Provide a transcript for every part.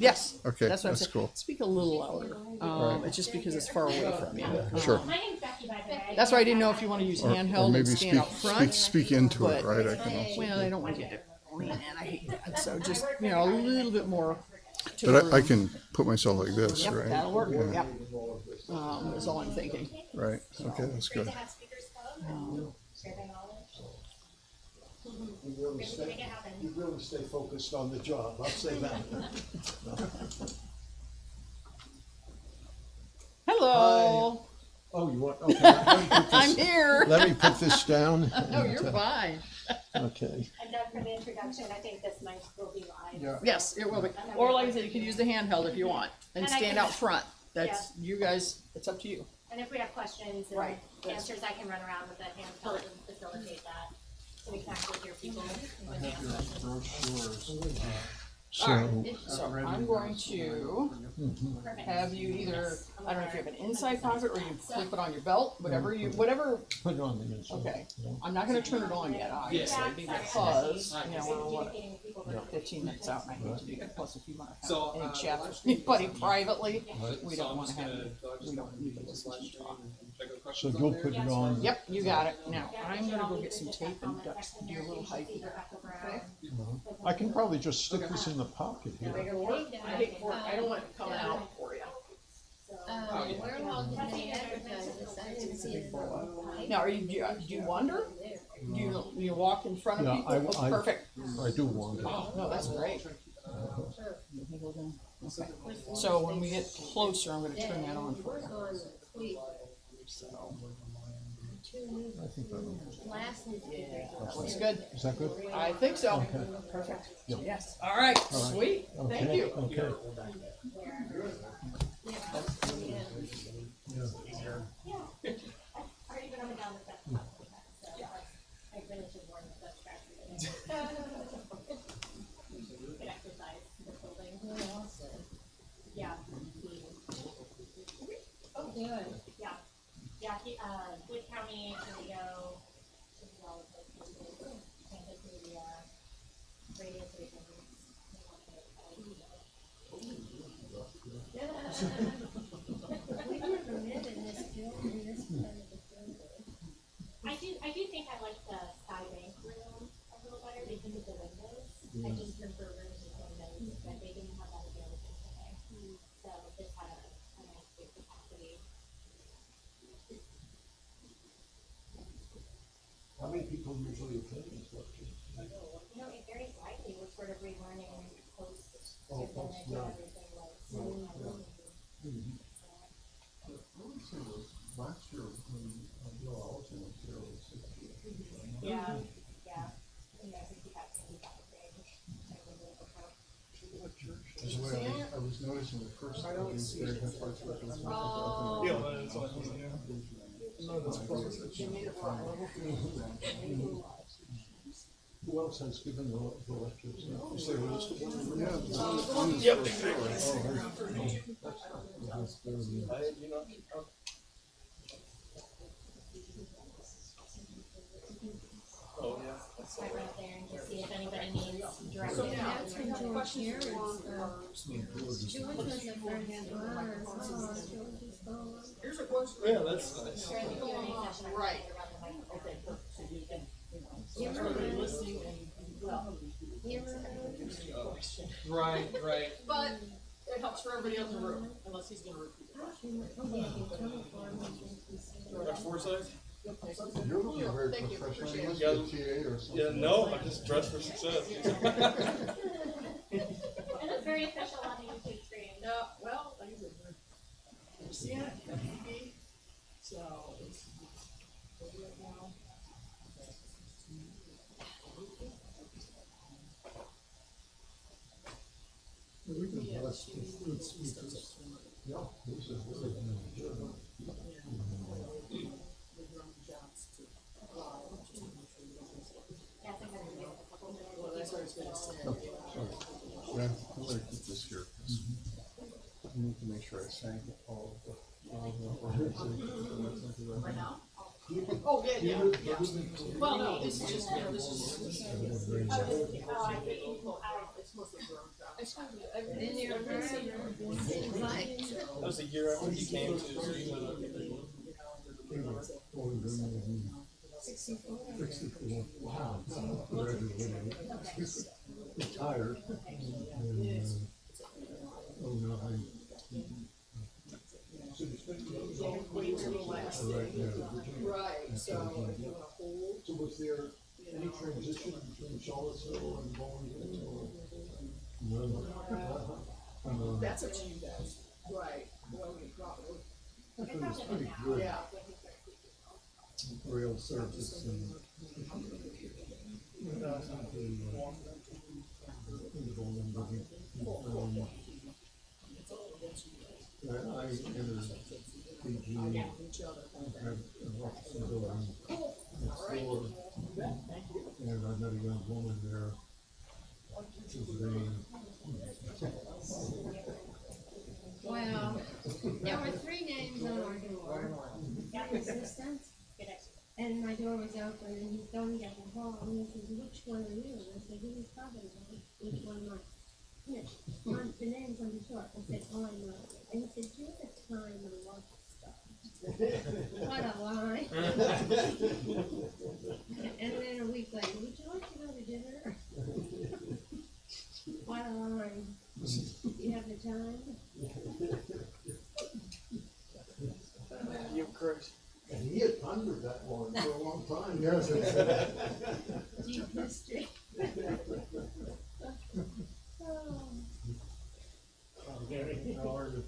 Yes. Okay, That's what I'm that's saying. cool. Speak a little louder. It's just because it's far away from you. Sure. That's why I didn't know if you want to use handheld and maybe stand up front. speak into it, but- right? I can also. Well, I don't want you to lean in. I hate that. So just, a little bit more to But the I room. can put myself like this, Yep, right? that'll work. Yep. That's all I'm thinking. Right. Okay, that's good. You really stay focused on the job, I'll say that. Hello. Oh, you want, okay, let me put I'm this, here. let me put this down. No, you're fine. Okay. And Doug, for the introduction, I think this mic will be live. Yes, it will be. Or like I said, you can use the handheld if you want and And I stand can- out front. That's you guys. It's up to you. And if we have questions and Right. answers, I can run around with the handheld and facilitate that. So we can actually hear people. when they ask questions. All right. So I'm going to have you either, I don't know if you have an inside pocket or you can flip it on your belt, whatever. Put it on the inside. Okay. I'm not going to turn it on yet, obviously, because we're what, 15 minutes out, and I hate to do that. Plus, if you want to have any chat with anybody privately, we don't want to have. We don't need to listen to you talk. So you'll put it on. Yep, you got it. Now I'm going to go get some tape and do a little hiking. Okay. I can probably just stick this in the pocket here. Make it work. I hate for it. I don't want it coming out for you. Where all did they advertise this? I didn't see it. Now, do you wander? Do you walk in front of Yeah, people? Oh, perfect. I do want it. Oh, no, that's great. Okay. So when we get closer, I'm going to turn that on for you. So, I think that'll. that looks good. Is that good? I think so. Perfect. Yes. All right. Sweet. Thank Okay, you. okay. Are you gonna down with that? I really should warn the best practice. Good exercise, the building. Yeah. Oh, good. Yeah. Yeah, Wood County, Toledo, as well as Kansas City, radio stations. We've never met in this building, this kind of a building. I do think I like the sky bank room a little better because of the windows. I just prefer rooms with windows, but they didn't have that available today. So this had a nice big capacity. How many people usually attend this lecture? It varies widely. We're sort of relearning post-pandemic and everything like Zoom. Last year, when Bill Allison was here, it was 60. Yeah. I think we got big. That's the way I was noticing the first time they had parts of it. Who else has given the lectures? Is there a list of them? Yeah. I run up there and just see if anybody needs direct. That's from George here, George was a friend of ours, George is gone. Here's a question. Yeah, that's nice. During the Q&A session, I Right. around the microphone. Okay, perfect. So you can, Give her everybody a- listening and give her a- question. Right. But it helps for everybody else in the room, unless he's going to repeat the question. Got Forsyth? You're looking very Thank you, professional. appreciate You must it. be a TA or something. Yeah, no, I just dressed for success. It looks very official on the YouTube screen. Well, like I said, we're seeing it on TV, so it's right now. We can bless the food speakers. Yeah, this is really good. Yeah, I think I'm gonna make a couple minutes. Well, that's what I was gonna say. Yeah, I'm gonna keep this here. 'Cause I need to make sure I sang all of the organization. Right now? Oh, yeah. Well, no, this is just, this is. Oh, I think, It's mostly grown stuff. Been here forever, seems like. That was a year after he came to. Wow. Graduated. Retired. And, oh no, right, yeah. Right, so if you wanna hold. So was there any transition between Charlottesville and Bowling or? No. That's up to you guys. Right, well, we probably, It was pretty good yeah. rail service and. I entered PG, I had an office building next door, and I met a young woman there. Whose name, Well, there were 3 names on our door. Assistant. And my door was open and he told me at the hall, and he said, which one are you? And I said, who are you talking about? Which one am I? Yeah, the name's on the door. I said, oh, I know. And he said, do you have time to watch stuff? What a lie. And then a week later, would you like to go to dinner? What a lie. You have the time? You're correct. and he had pondered that one for a long time. Yes. Deep history. Oh. Very hard.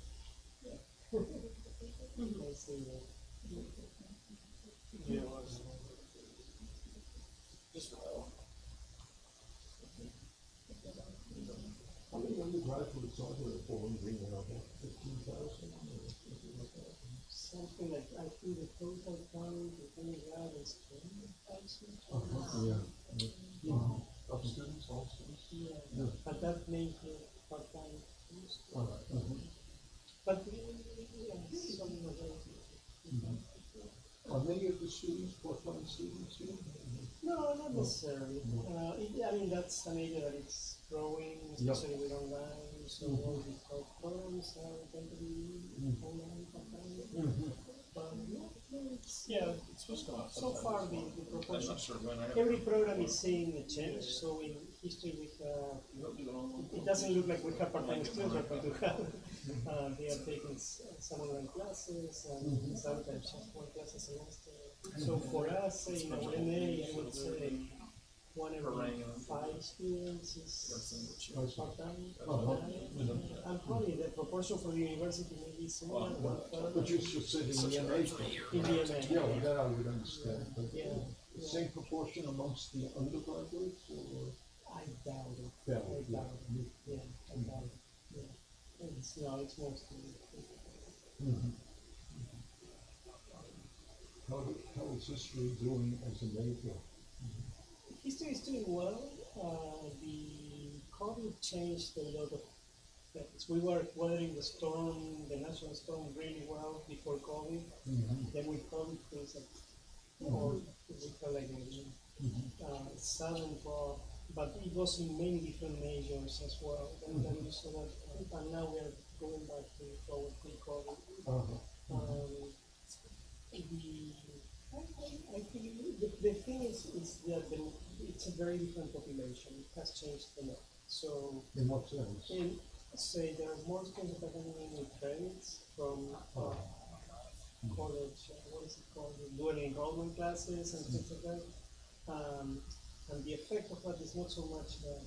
Yeah, it was. Just a while. How many undergraduates are there for being about 15,000? Something like, I think the total count of undergrad is 20,000. Yeah. Of students, all students? Yeah, but that may include part-time. Uh-huh. But, yeah, some of those. Are many of the students part-time students here? No, not necessarily. I mean, that's an area that it's growing, especially with online, so all the top programs tend to be online part-time. But, yeah, It's supposed to come out so sometime. far the I'm proposal, not sure when. I have. every program is seeing a change, so in history we have, You don't do it all. it doesn't look like we have part-time students, but we do have, they are taking some online classes and sometimes just one class a semester. So for us, in our MA, I would say 1 every 5 students is part-time. And probably the proportion for the university may be similar, But you should say in the MA. in the MA. Yeah, well, that I would understand, but Yeah, the same proportion amongst the undergraduates or? I doubt it. Yeah, I yeah. doubt it. Yeah, I doubt it. Yeah. It's mostly. How is history doing as a major? History is doing well. The COVID changed a lot of things. We were weathering the storm, the national storm, really well before COVID. Then with COVID, things or we felt like a sudden drop, but it was in many different majors as well. And then we saw that, and now we are going back to our pre-COVID. I think the thing is that it's a very different population. It has changed a lot. So, In what sense? say there are more students that are coming in with credits from college, what is it called, dual enrollment classes and things like that. And the effect of that is not so much that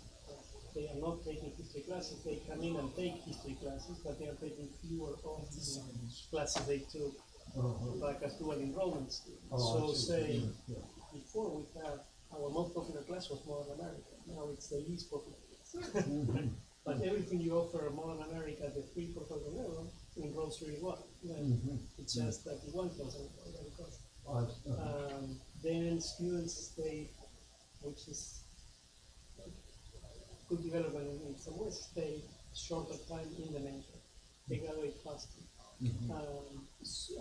they are not taking history classes, they come in and take history classes, but they are taking fewer of the classes they took like as dual enrollment students. So say, before we had, our most popular class was Modern America, now it's the least popular class. But everything you offer Modern America at the free professional level enrolls really well. It's just that the one class very cost. Then students stay, which is good development in some ways, stay shorter time in the major. They graduate faster.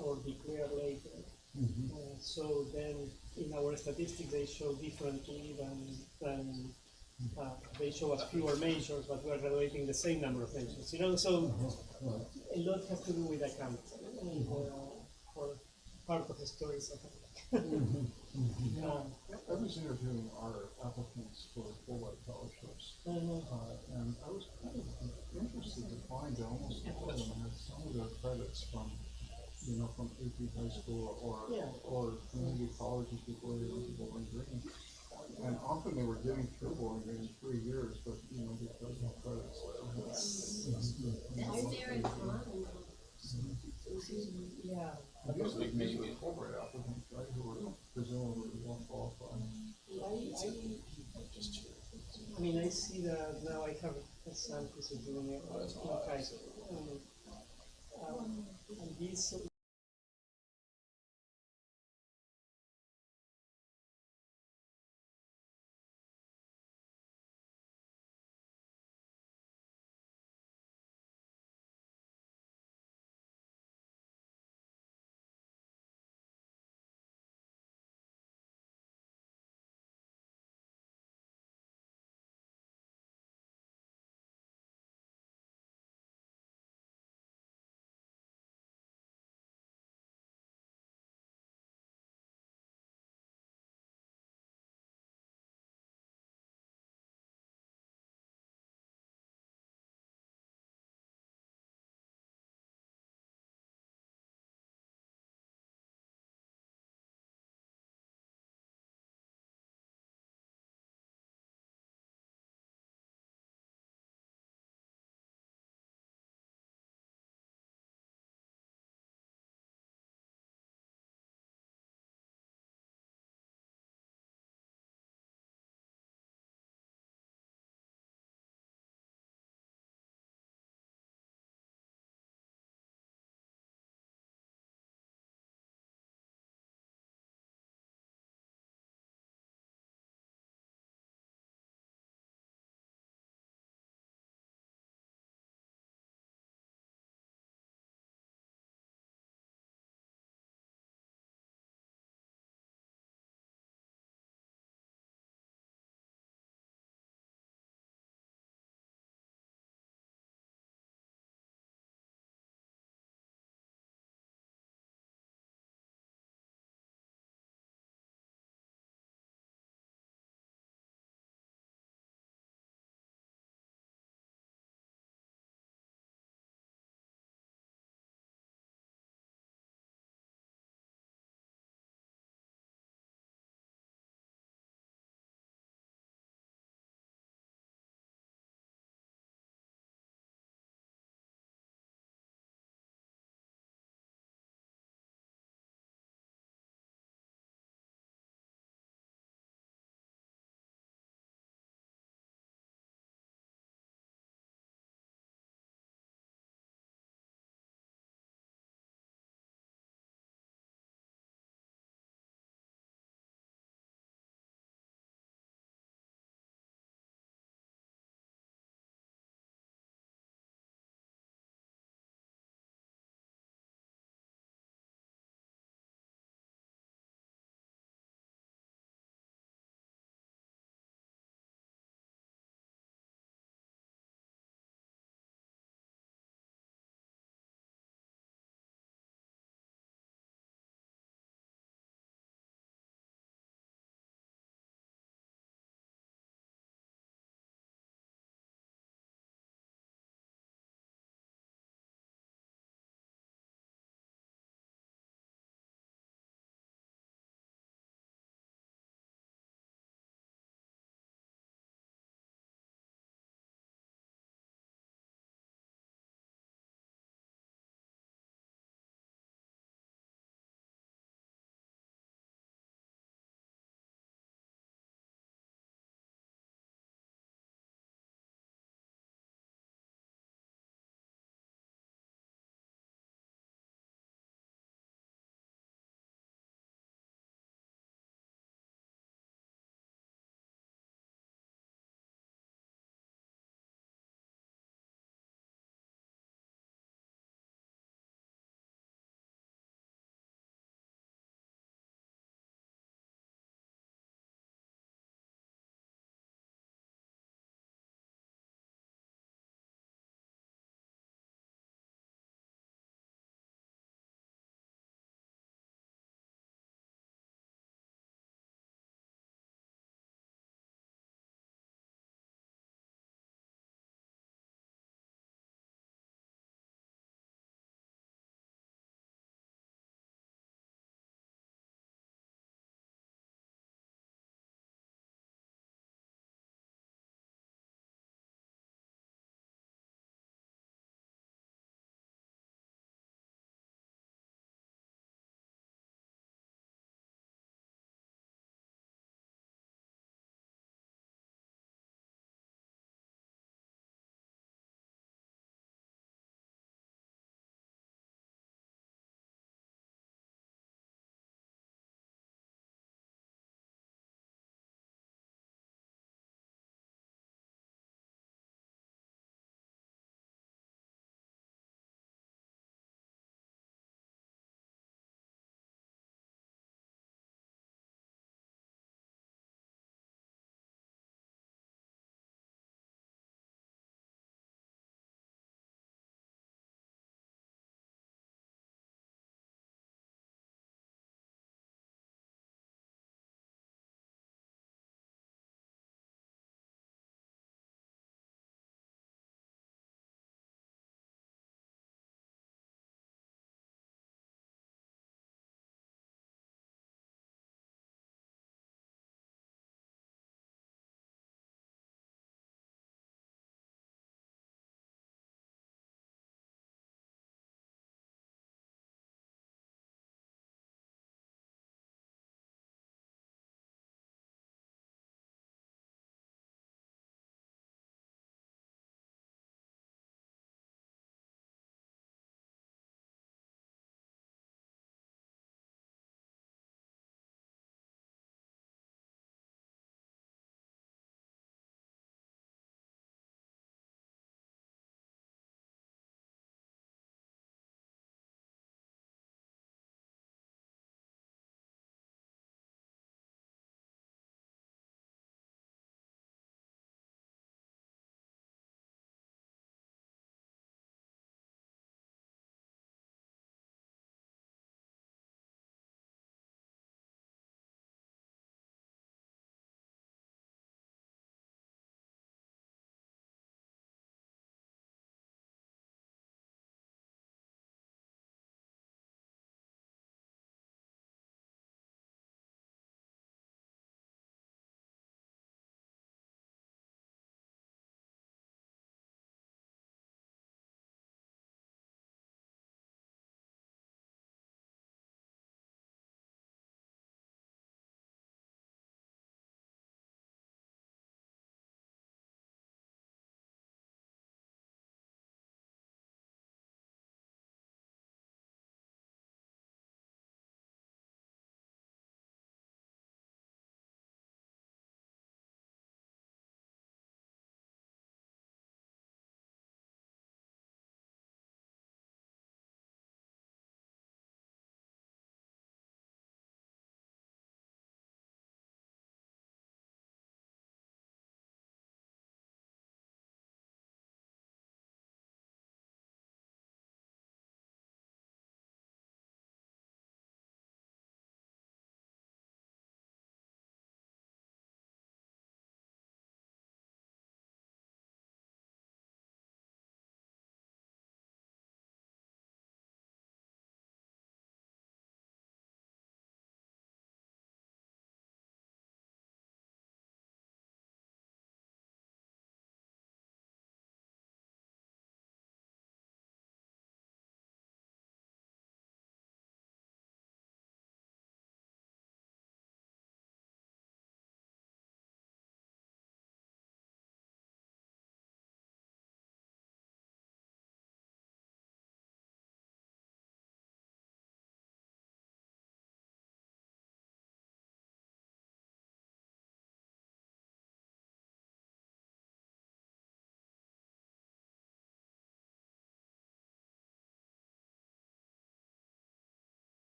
Or declare later. So then in our statistics they show differently than they show us fewer majors, but we're graduating the same number of majors. You know, so a lot has to do with accounting for part of the story. So. I was interviewing our applicants for Fulbright scholarships, and I was kind of interested to find that almost all of them had some of their credits from, from AP high school or community colleges before they went to Bowling Green. And often they were getting through Bowling Green in 3 years, but because of credits. That's very common. Yeah. Usually maybe Fulbright applicants, right, who were presumably well qualified. I mean, I see that now. I have a son who's a junior in high school, and he's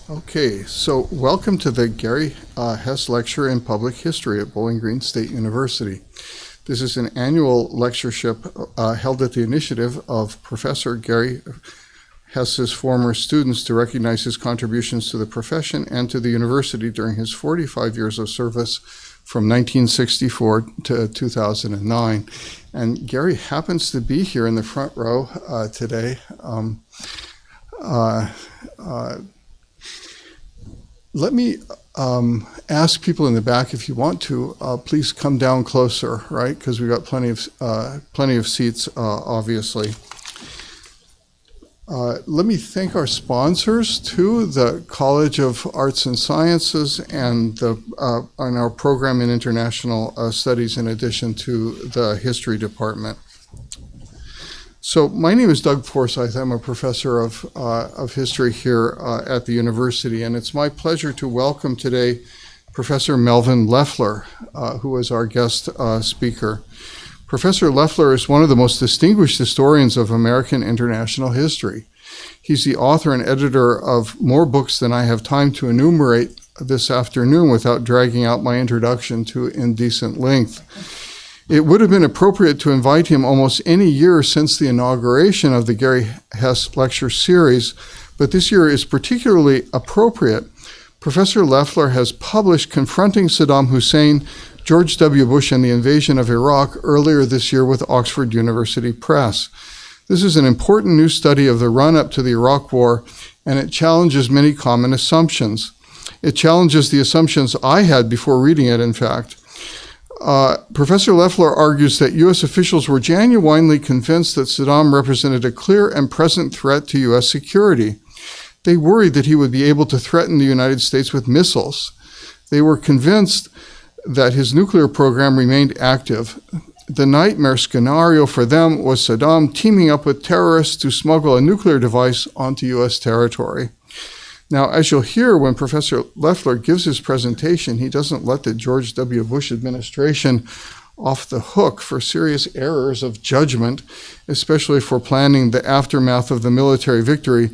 Okay, so welcome to the Gary Hess Lecture in Public History at Bowling Green State University. This is an annual lectureship held at the initiative of Professor Gary Hess's former students to recognize his contributions to the profession and to the university during his 45 years of service from 1964 to 2009. And Gary happens to be here in the front row today. Let me ask people in the back, if you want to, please come down closer, right? Because we've got plenty of seats, obviously. Let me thank our sponsors too, the College of Arts and Sciences and our program in International Studies, in addition to the History Department. So my name is Doug Forsyth. I'm a professor of history here at the university, and it's my pleasure to welcome today Professor Melvyn Leffler, who is our guest speaker. Professor Leffler is one of the most distinguished historians of American international history. He's the author and editor of more books than I have time to enumerate this afternoon without dragging out my introduction to indecent length. It would have been appropriate to invite him almost any year since the inauguration of the Gary Hess Lecture series, but this year is particularly appropriate. Professor Leffler has published Confronting Saddam Hussein, George W. Bush, and the Invasion of Iraq earlier this year with Oxford University Press. This is an important new study of the run-up to the Iraq War, and it challenges many common assumptions. It challenges the assumptions I had before reading it, in fact. Professor Leffler argues that U.S. officials were genuinely convinced that Saddam represented a clear and present threat to U.S. security. They worried that he would be able to threaten the United States with missiles. They were convinced that his nuclear program remained active. The nightmare scenario for them was Saddam teaming up with terrorists to smuggle a nuclear device onto U.S. territory. Now, as you'll hear when Professor Leffler gives his presentation, he doesn't let the George W. Bush administration off the hook for serious errors of judgment, especially for planning the aftermath of the military victory,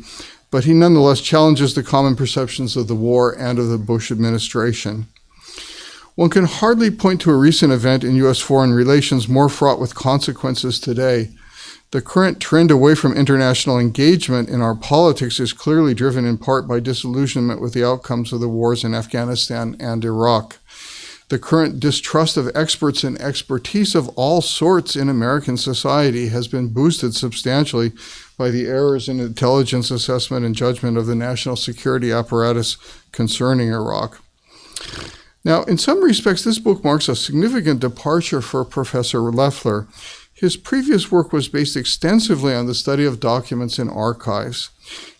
but he nonetheless challenges the common perceptions of the war and of the Bush administration. One can hardly point to a recent event in U.S. foreign relations more fraught with consequences today. The current trend away from international engagement in our politics is clearly driven in part by disillusionment with the outcomes of the wars in Afghanistan and Iraq. The current distrust of experts and expertise of all sorts in American society has been boosted substantially by the errors in intelligence assessment and judgment of the national security apparatus concerning Iraq. Now, in some respects, this book marks a significant departure for Professor Leffler. His previous work was based extensively on the study of documents in archives.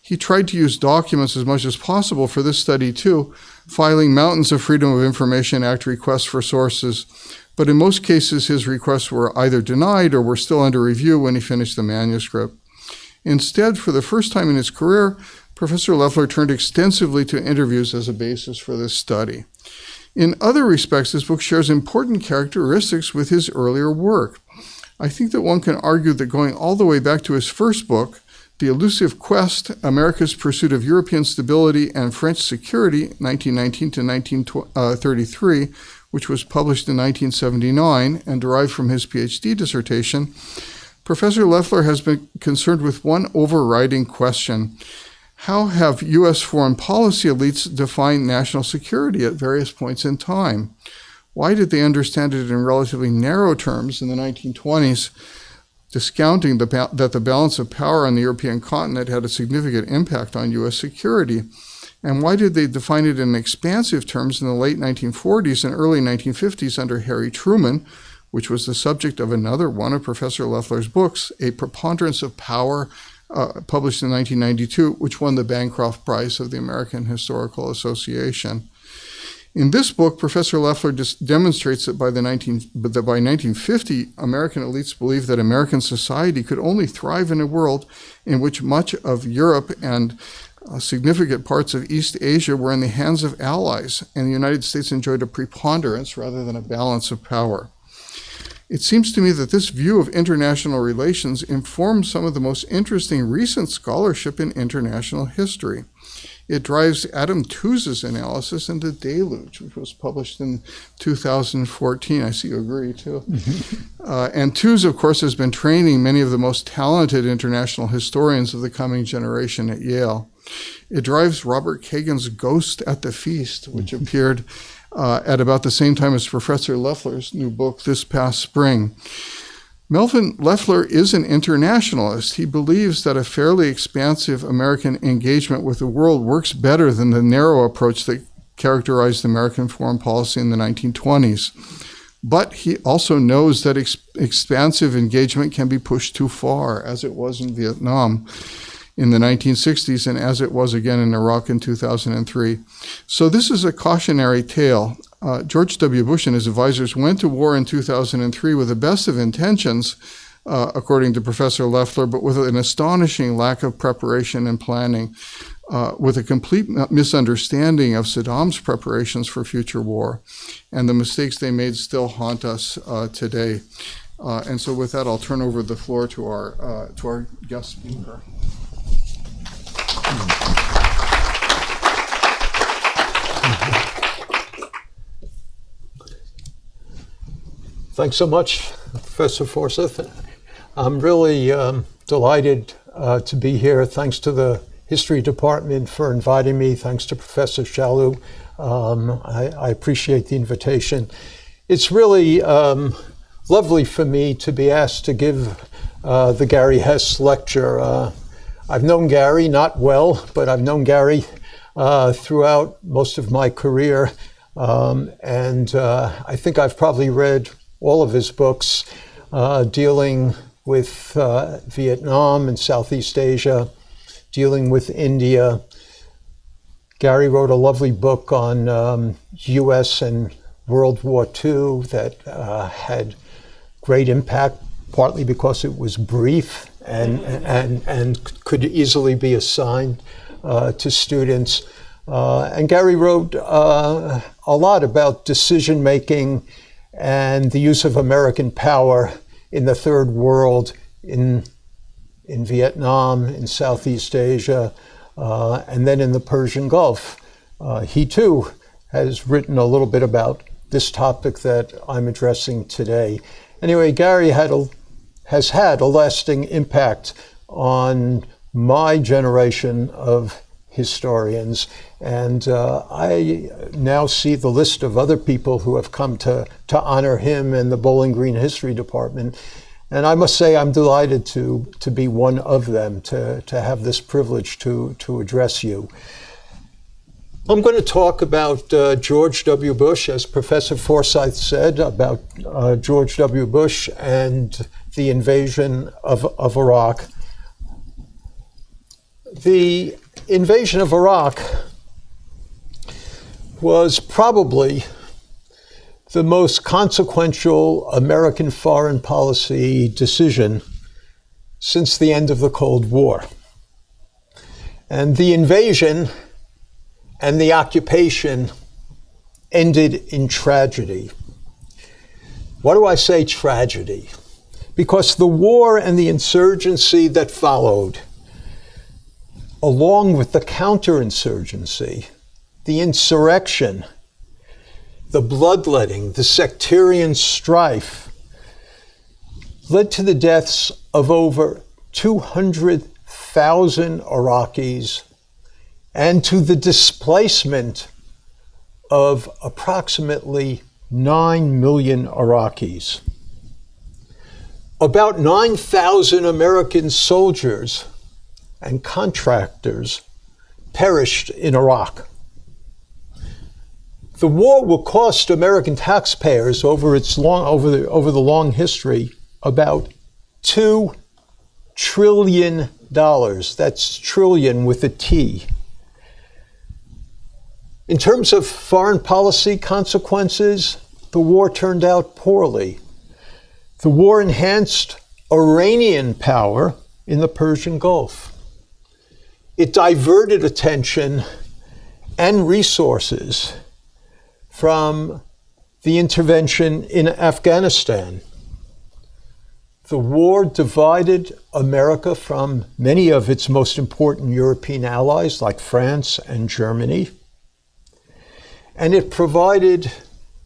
He tried to use documents as much as possible for this study too, filing mountains of Freedom of Information Act requests for sources, but in most cases his requests were either denied or were still under review when he finished the manuscript. Instead, for the first time in his career, Professor Leffler turned extensively to interviews as a basis for this study. In other respects, this book shares important characteristics with his earlier work. I think that one can argue that going all the way back to his first book, The Elusive Quest, America's Pursuit of European Stability and French Security, 1919 to 1933, which was published in 1979 and derived from his PhD dissertation, Professor Leffler has been concerned with one overriding question. How have U.S. foreign policy elites defined national security at various points in time? Why did they understand it in relatively narrow terms in the 1920s, discounting that the balance of power on the European continent had a significant impact on U.S. security? And why did they define it in expansive terms in the late 1940s and early 1950s under Harry Truman, which was the subject of another one of Professor Leffler's books, A Preponderance of Power, published in 1992, which won the Bancroft Prize of the American Historical Association. In this book, Professor Leffler demonstrates that by 1950, American elites believed that American society could only thrive in a world in which much of Europe and significant parts of East Asia were in the hands of allies, and the United States enjoyed a preponderance rather than a balance of power. It seems to me that this view of international relations informs some of the most interesting recent scholarship in international history. It drives Adam Tooze's analysis into Deluge, which was published in 2014. I see you agree, too. And Tooze, of course, has been training many of the most talented international historians of the coming generation at Yale. It drives Robert Kagan's Ghost at the Feast, which appeared at about the same time as Professor Leffler's new book this past spring. Melvyn Leffler is an internationalist. He believes that a fairly expansive American engagement with the world works better than the narrow approach that characterized American foreign policy in the 1920s. But he also knows that expansive engagement can be pushed too far, as it was in Vietnam in the 1960s and as it was again in Iraq in 2003. So this is a cautionary tale. George W. Bush and his advisors went to war in 2003 with the best of intentions, according to Professor Leffler, but with an astonishing lack of preparation and planning, with a complete misunderstanding of Saddam's preparations for future war. And the mistakes they made still haunt us today. And so with that, I'll turn over the floor to our guest speaker. Thanks so much, Professor Forsyth. I'm really delighted to be here. Thanks to the History Department for inviting me. Thanks to Professor Shalhoub. I appreciate the invitation. It's really lovely for me to be asked to give the Gary Hess Lecture. I've known Gary, not well, but I've known Gary throughout most of my career. And I think I've probably read all of his books dealing with Vietnam and Southeast Asia, dealing with India. Gary wrote a lovely book on U.S. and World War II that had great impact, partly because it was brief and could easily be assigned to students. And Gary wrote a lot about decision-making and the use of American power in the Third World, in Vietnam, in Southeast Asia, and then in the Persian Gulf. He too has written a little bit about this topic that I'm addressing today. Anyway, Gary has had a lasting impact on my generation of historians, and I now see the list of other people who have come to honor him in the Bowling Green History Department, and I must say I'm delighted to be one of them, to have this privilege to address you. I'm going to talk about George W. Bush, as Professor Forsyth said, about George W. Bush and the invasion of Iraq. The invasion of Iraq was probably the most consequential American foreign policy decision since the end of the Cold War. And the invasion and the occupation ended in tragedy. Why do I say tragedy? Because the war and the insurgency that followed, along with the counterinsurgency, the insurrection, the bloodletting, the sectarian strife, led to the deaths of over 200,000 Iraqis and to the displacement of approximately 9 million Iraqis. About 9,000 American soldiers and contractors perished in Iraq. The war will cost American taxpayers over the long history about $2 trillion. That's trillion with a T. In terms of foreign policy consequences, the war turned out poorly. The war enhanced Iranian power in the Persian Gulf. It diverted attention and resources from the intervention in Afghanistan. The war divided America from many of its most important European allies like France and Germany. And it provided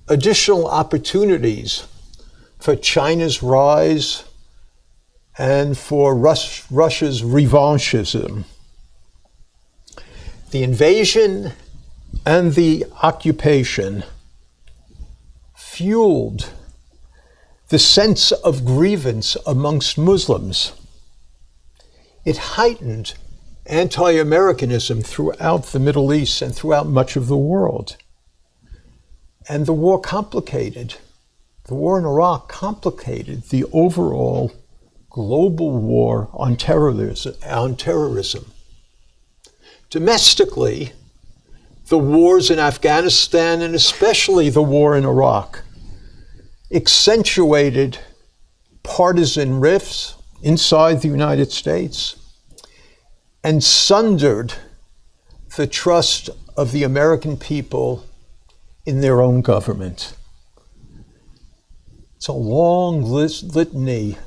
additional opportunities for China's rise and for Russia's revanchism. The invasion and the occupation fueled the sense of grievance amongst Muslims. It heightened anti-Americanism throughout the Middle East and throughout much of the world. And the war in Iraq complicated the overall global war on terrorism. Domestically, the wars in Afghanistan and especially the war in Iraq accentuated partisan rifts inside the United States and sundered the trust of the American people in their own government. It's a long litany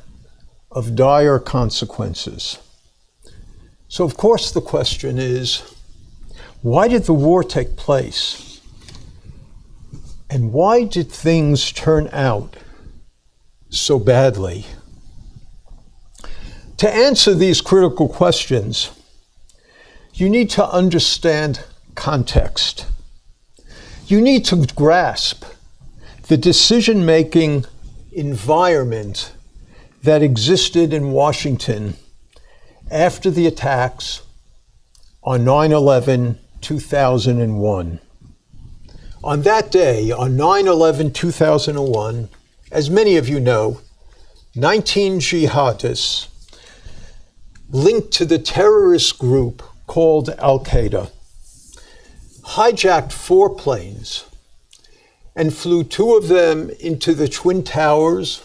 of dire consequences. So, of course, the question is, why did the war take place? And why did things turn out so badly? To answer these critical questions, you need to understand context. You need to grasp the decision-making environment that existed in Washington after the attacks on 9/11/2001. On that day, on 9/11/2001, as many of you know, 19 jihadists linked to the terrorist group called Al-Qaeda hijacked 4 planes and flew 2 of them into the Twin Towers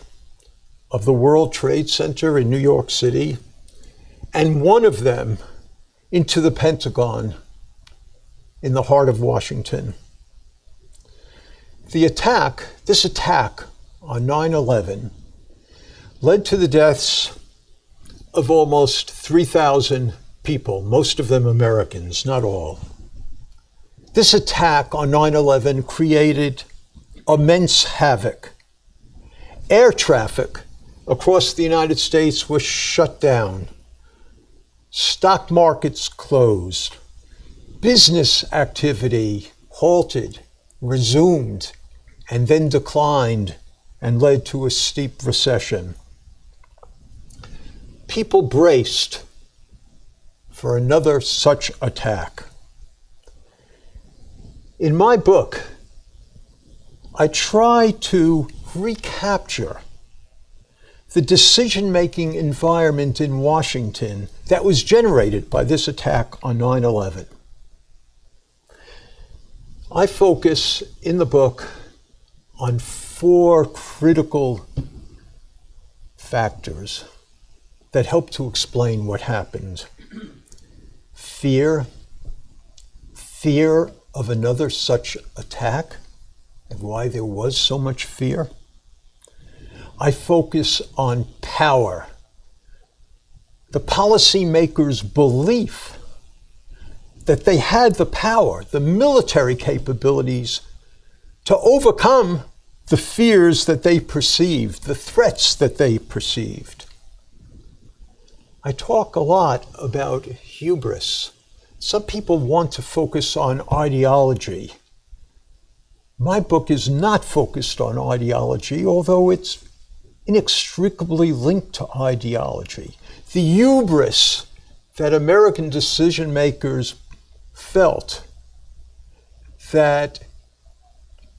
of the World Trade Center in New York City, and 1 of them into the Pentagon in the heart of Washington. This attack on 9/11 led to the deaths of almost 3,000 people, most of them Americans, not all. This attack on 9/11 created immense havoc. Air traffic across the United States was shut down. Stock markets closed. Business activity halted, resumed, and then declined and led to a steep recession. People braced for another such attack. In my book, I try to recapture the decision-making environment in Washington that was generated by this attack on 9/11. I focus in the book on 4 critical factors that help to explain what happened. Fear of another such attack, and why there was so much fear. I focus on power, the policymakers' belief that they had the power, the military capabilities to overcome the fears that they perceived, the threats that they perceived. I talk a lot about hubris. Some people want to focus on ideology. My book is not focused on ideology, although it's inextricably linked to ideology. The hubris that American decision makers felt that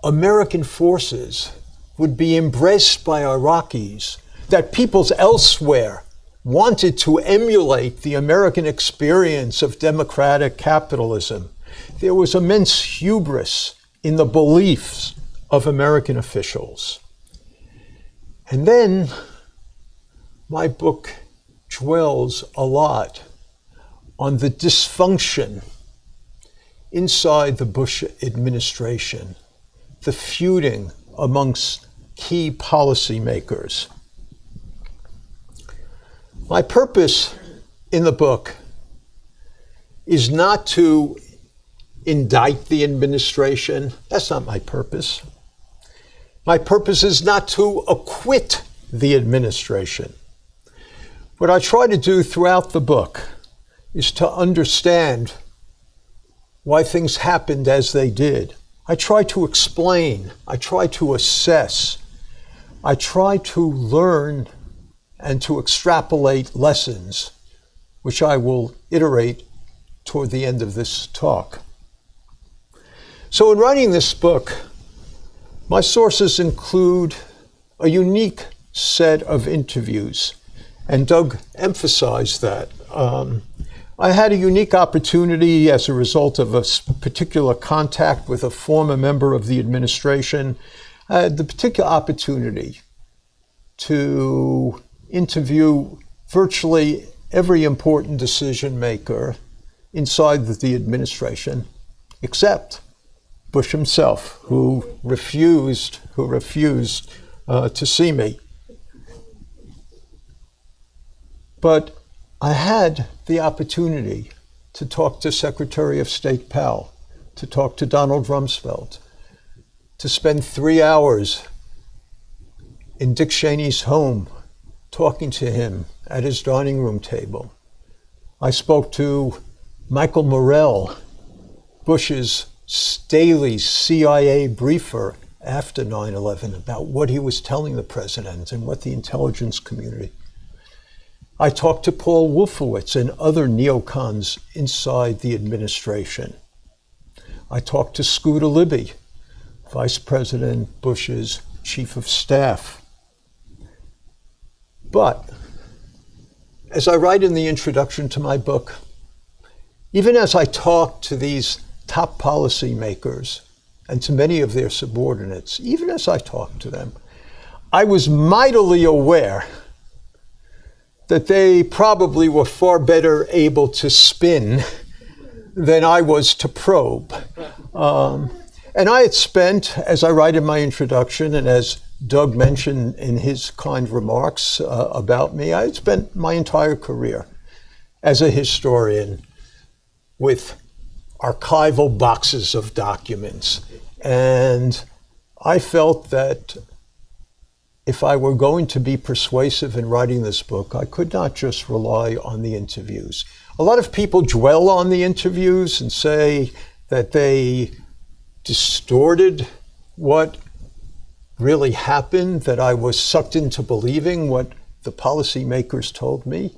American forces would be embraced by Iraqis, that peoples elsewhere wanted to emulate the American experience of democratic capitalism. There was immense hubris in the beliefs of American officials. And then my book dwells a lot on the dysfunction inside the Bush administration, the feuding amongst key policymakers. My purpose in the book is not to indict the administration. That's not my purpose. My purpose is not to acquit the administration. What I try to do throughout the book is to understand why things happened as they did. I try to explain. I try to assess. I try to learn and to extrapolate lessons, which I will iterate toward the end of this talk. So in writing this book, my sources include a unique set of interviews, and Doug emphasized that. I had a unique opportunity as a result of a particular contact with a former member of the administration. I had the particular opportunity to interview virtually every important decision maker inside the administration, except Bush himself, who refused to see me. But I had the opportunity to talk to Secretary of State Powell, to talk to Donald Rumsfeld, to spend 3 hours in Dick Cheney's home talking to him at his dining room table. I spoke to Michael Morrell, Bush's daily CIA briefer after 9/11, about what he was telling the president and what the intelligence community. I talked to Paul Wolfowitz and other neocons inside the administration. I talked to Scooter Libby, Vice President Bush's chief of staff. But as I write in the introduction to my book, even as I talk to these top policymakers and to many of their subordinates, even as I talk to them, I was mightily aware that they probably were far better able to spin than I was to probe. And I had spent, as I write in my introduction, and as Doug mentioned in his kind remarks about me, I had spent my entire career as a historian with archival boxes of documents. And I felt that if I were going to be persuasive in writing this book, I could not just rely on the interviews. A lot of people dwell on the interviews and say that they distorted what really happened, that I was sucked into believing what the policymakers told me.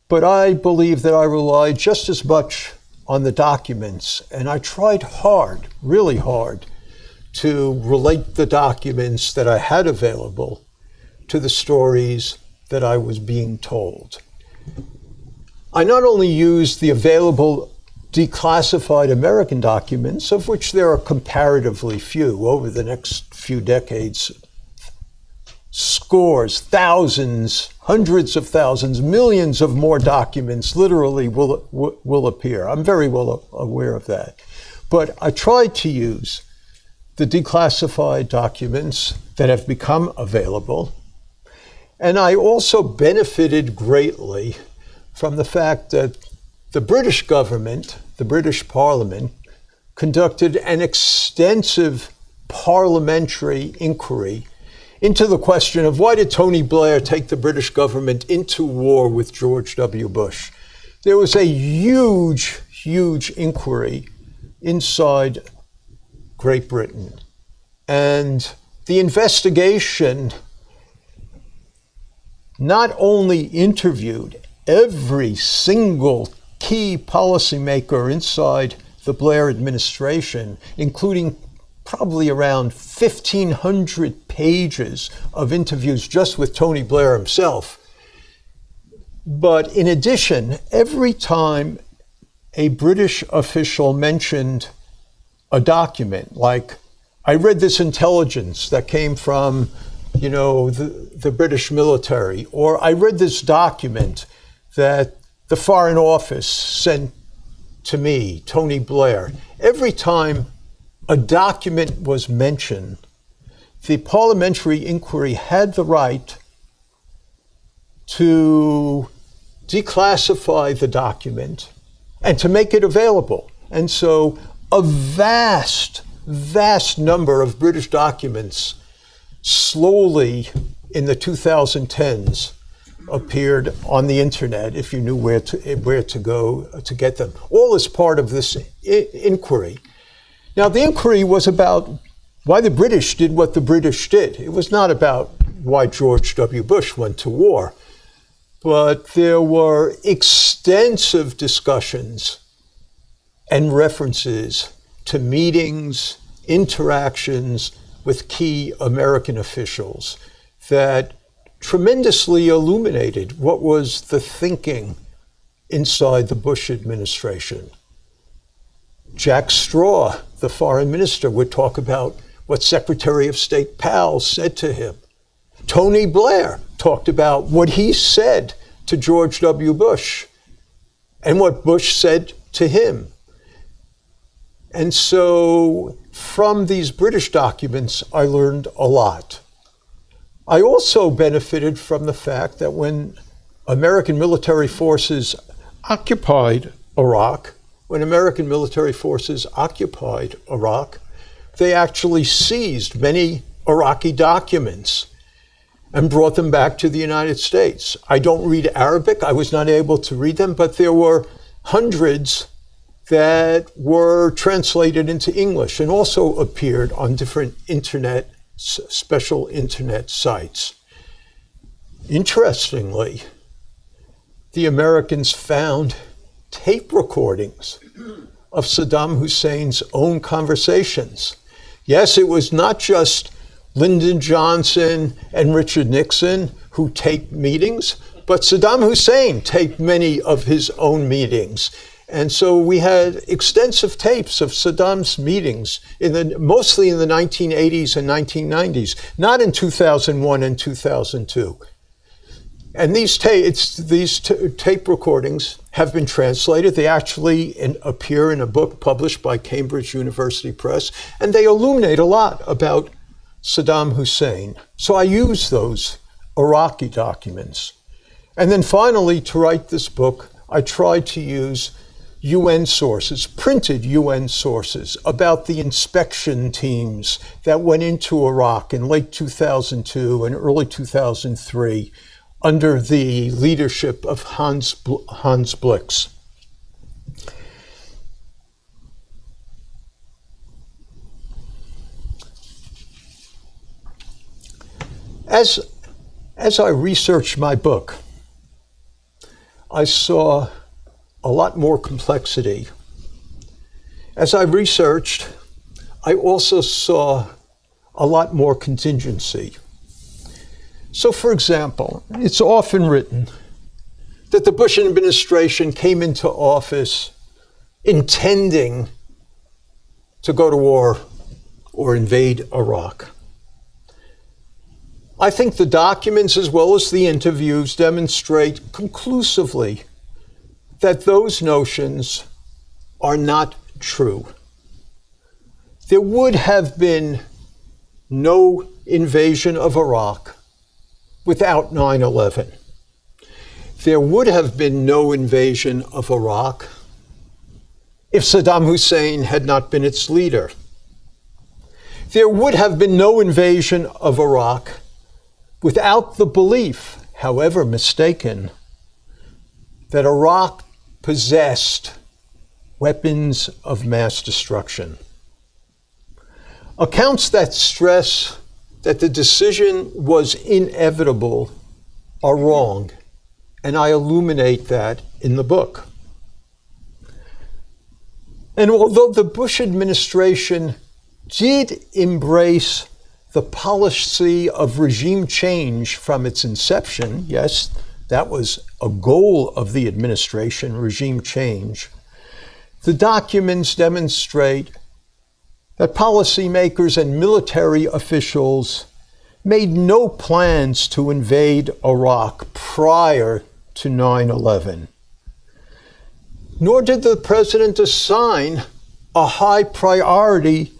But I believe that I relied just as much on the documents, and I tried hard, really hard, to relate the documents that I had available to the stories that I was being told. I not only used the available declassified American documents, of which there are comparatively few over the next few decades, scores, thousands, hundreds of thousands, millions of more documents literally will appear. I'm very well aware of that. But I tried to use the declassified documents that have become available. And I also benefited greatly from the fact that the British government, the British Parliament, conducted an extensive parliamentary inquiry into the question of why did Tony Blair take the British government into war with George W. Bush. There was a huge, huge inquiry inside Great Britain. And the investigation not only interviewed every single key policymaker inside the Blair administration, including probably around 1,500 pages of interviews just with Tony Blair himself. But in addition, every time a British official mentioned a document, like I read this intelligence that came from, the British military, or I read this document that the Foreign Office sent to me, Tony Blair. Every time a document was mentioned, the parliamentary inquiry had the right to declassify the document and to make it available. And so a vast number of British documents slowly in the 2010s appeared on the internet if you knew where to go to get them. All as part of this inquiry. Now, the inquiry was about why the British did what the British did. It was not about why George W. Bush went to war, but there were extensive discussions and references to meetings, interactions with key American officials that tremendously illuminated what was the thinking inside the Bush administration. Jack Straw, the foreign minister, would talk about what Secretary of State Powell said to him. Tony Blair talked about what he said to George W. Bush and what Bush said to him. And so from these British documents, I learned a lot. I also benefited from the fact that when American military forces occupied Iraq, they actually seized many Iraqi documents and brought them back to the United States. I don't read Arabic. I was not able to read them, but there were hundreds that were translated into English and also appeared on different special internet sites. Interestingly, the Americans found tape recordings of Saddam Hussein's own conversations. Yes, it was not just Lyndon Johnson and Richard Nixon who taped meetings, but Saddam Hussein taped many of his own meetings. And so we had extensive tapes of Saddam's meetings, mostly in the 1980s and 1990s, not in 2001 and 2002. And these tape recordings have been translated. They actually appear in a book published by Cambridge University Press, and they illuminate a lot about Saddam Hussein. So I use those Iraqi documents. And then finally, to write this book, I tried to use UN sources, printed UN sources, about the inspection teams that went into Iraq in late 2002 and early 2003 under the leadership of Hans Blix. As I researched my book, I saw a lot more complexity. As I researched, I also saw a lot more contingency. So, for example, it's often written that the Bush administration came into office intending to go to war or invade Iraq. I think the documents as well as the interviews demonstrate conclusively that those notions are not true. There would have been no invasion of Iraq without 9/11. There would have been no invasion of Iraq if Saddam Hussein had not been its leader. There would have been no invasion of Iraq without the belief, however mistaken, that Iraq possessed weapons of mass destruction. Accounts that stress that the decision was inevitable are wrong, and I illuminate that in the book. And although the Bush administration did embrace the policy of regime change from its inception, yes, that was a goal of the administration, regime change, the documents demonstrate that policymakers and military officials made no plans to invade Iraq prior to 9/11. Nor did the president assign a high priority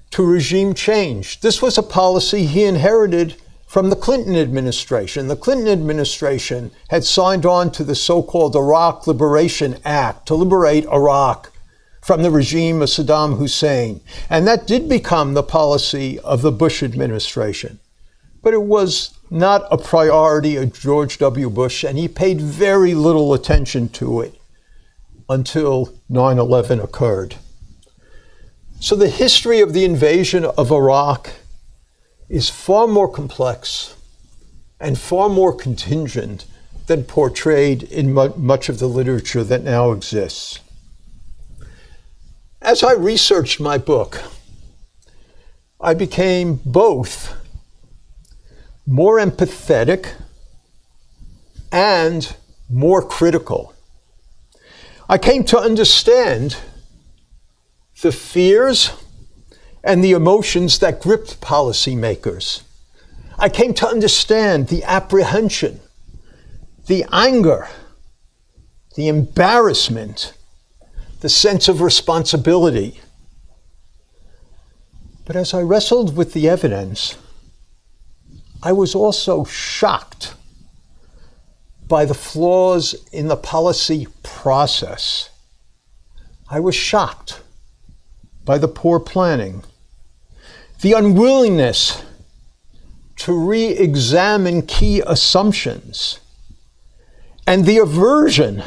to regime change. This was a policy he inherited from the Clinton administration. The Clinton administration had signed on to the so-called Iraq Liberation Act to liberate Iraq from the regime of Saddam Hussein. And that did become the policy of the Bush administration. But it was not a priority of George W. Bush, and he paid very little attention to it until 9/11 occurred. So the history of the invasion of Iraq is far more complex and far more contingent than portrayed in much of the literature that now exists. As I researched my book, I became both more empathetic and more critical. I came to understand the fears and the emotions that gripped policymakers. I came to understand the apprehension, the anger, the embarrassment, the sense of responsibility. But as I wrestled with the evidence, I was also shocked by the flaws in the policy process. I was shocked by the poor planning, the unwillingness to re-examine key assumptions, and the aversion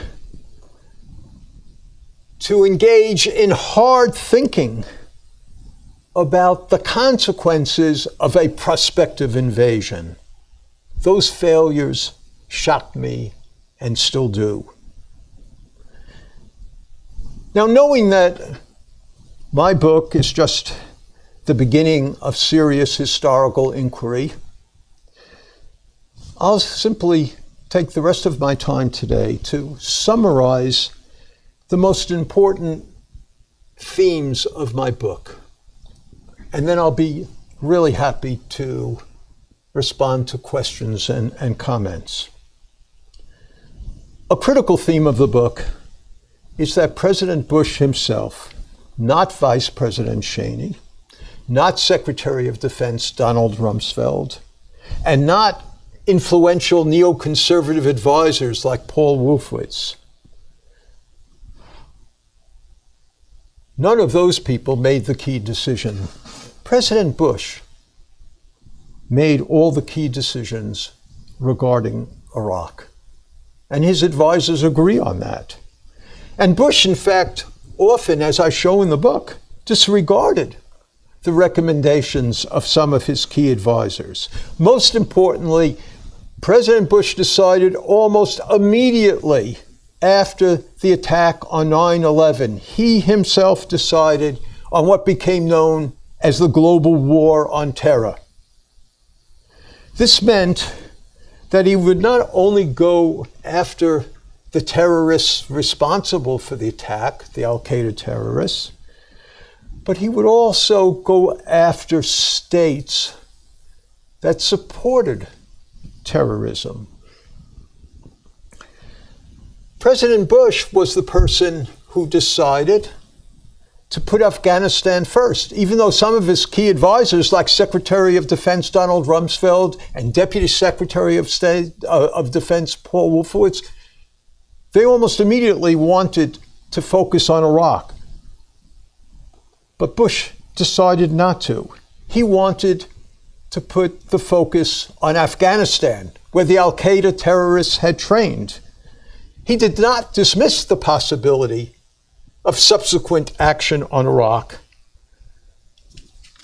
to engage in hard thinking about the consequences of a prospective invasion. Those failures shocked me and still do. Now, knowing that my book is just the beginning of serious historical inquiry, I'll simply take the rest of my time today to summarize the most important themes of my book. And then I'll be really happy to respond to questions and comments. A critical theme of the book is that President Bush himself, not Vice President Cheney, not Secretary of Defense Donald Rumsfeld, and not influential neoconservative advisors like Paul Wolfowitz, none of those people made the key decision. President Bush made all the key decisions regarding Iraq, and his advisors agree on that. And Bush, in fact, often, as I show in the book, disregarded the recommendations of some of his key advisors. Most importantly, President Bush decided almost immediately after the attack on 9/11, he himself decided on what became known as the global war on terror. This meant that he would not only go after the terrorists responsible for the attack, the Al-Qaeda terrorists, but he would also go after states that supported terrorism. President Bush was the person who decided to put Afghanistan first, even though some of his key advisors, like Secretary of Defense Donald Rumsfeld and Deputy Secretary of State of Defense Paul Wolfowitz, they almost immediately wanted to focus on Iraq. But Bush decided not to. He wanted to put the focus on Afghanistan, where the Al-Qaeda terrorists had trained. He did not dismiss the possibility of subsequent action on Iraq,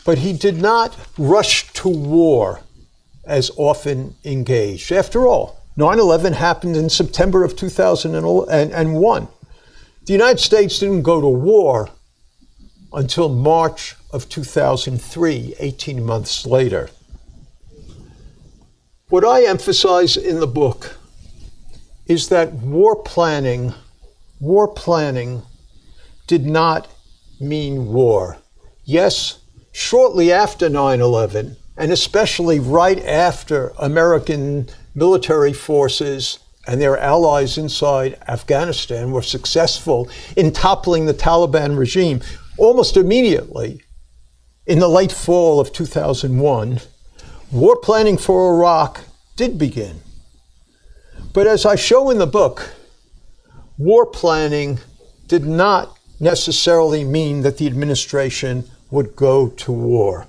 but he did not rush to war as often engaged. After all, 9/11 happened in September of 2001. The United States didn't go to war until March of 2003, 18 months later. What I emphasize in the book is that war planning did not mean war. Yes, shortly after 9/11, and especially right after American military forces and their allies inside Afghanistan were successful in toppling the Taliban regime, almost immediately, in the late fall of 2001, war planning for Iraq did begin. But as I show in the book, war planning did not necessarily mean that the administration would go to war.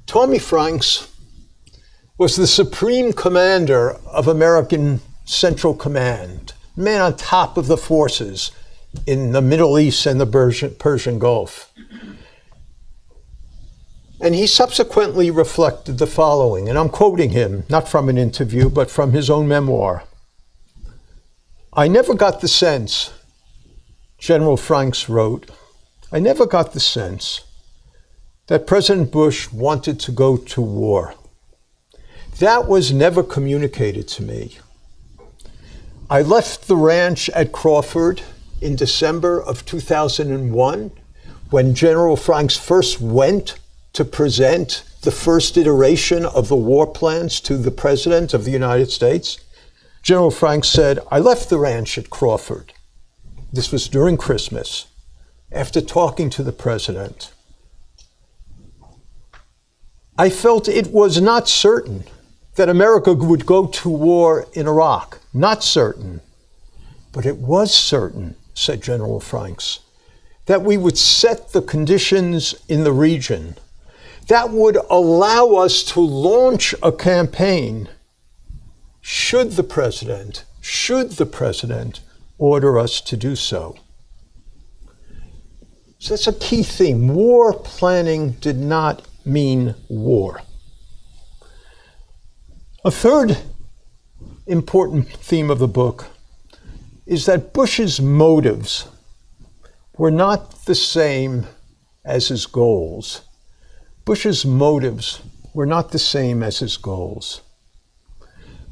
Tommy Franks was the supreme commander of American Central Command, man on top of the forces in the Middle East and the Persian Gulf. And he subsequently reflected the following, and I'm quoting him, not from an interview, but from his own memoir. I never got the sense, General Franks wrote, I never got the sense that President Bush wanted to go to war. That was never communicated to me. I left the ranch at Crawford in December of 2001 when General Franks first went to present the first iteration of the war plans to the President of the United States. General Franks said, I left the ranch at Crawford. This was during Christmas, after talking to the President. I felt it was not certain that America would go to war in Iraq. Not certain. But it was certain, said General Franks, that we would set the conditions in the region that would allow us to launch a campaign should the President order us to do so. So that's a key theme. War planning did not mean war. A third important theme of the book is that Bush's motives were not the same as his goals. Bush's motives were not the same as his goals.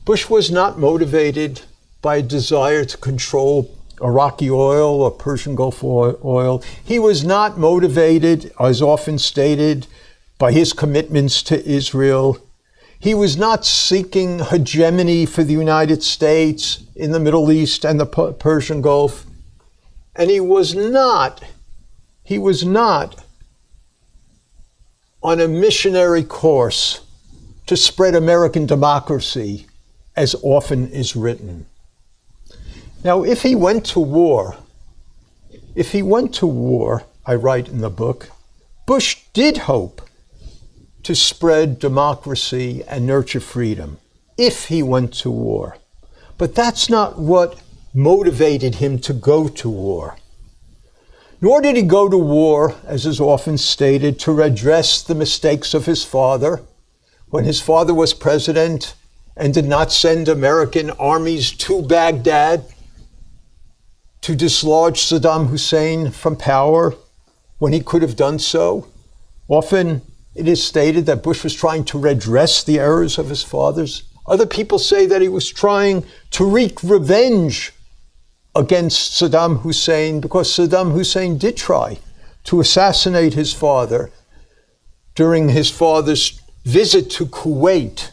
Bush was not motivated by a desire to control Iraqi oil or Persian Gulf oil. He was not motivated, as often stated, by his commitments to Israel. He was not seeking hegemony for the United States in the Middle East and the Persian Gulf. And he was not on a missionary course to spread American democracy, as often is written. Now, if he went to war, I write in the book, Bush did hope to spread democracy and nurture freedom, if he went to war. But that's not what motivated him to go to war. Nor did he go to war, as is often stated, to redress the mistakes of his father when his father was president and did not send American armies to Baghdad to dislodge Saddam Hussein from power when he could have done so. Often it is stated that Bush was trying to redress the errors of his fathers. Other people say that he was trying to wreak revenge against Saddam Hussein because Saddam Hussein did try to assassinate his father during his father's visit to Kuwait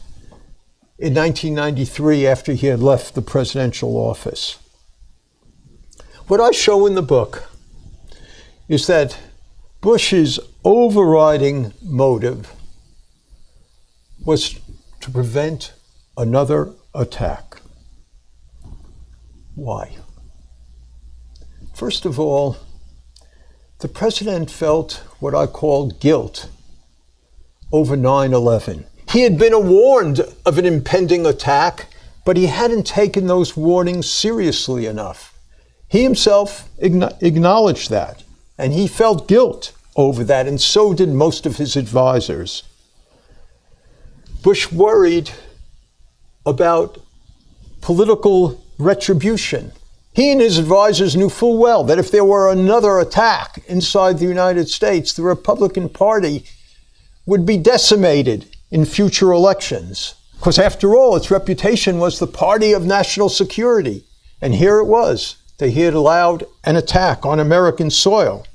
in 1993 after he had left the presidential office. What I show in the book is that Bush's overriding motive was to prevent another attack. Why? First of all, the president felt what I call guilt over 9/11. He had been warned of an impending attack, but he hadn't taken those warnings seriously enough. He himself acknowledged that, and he felt guilt over that, and so did most of his advisors. Bush worried about political retribution. He and his advisors knew full well that if there were another attack inside the United States, the Republican Party would be decimated in future elections. Because after all, its reputation was the party of national security. And here it was. They had allowed an attack on American soil.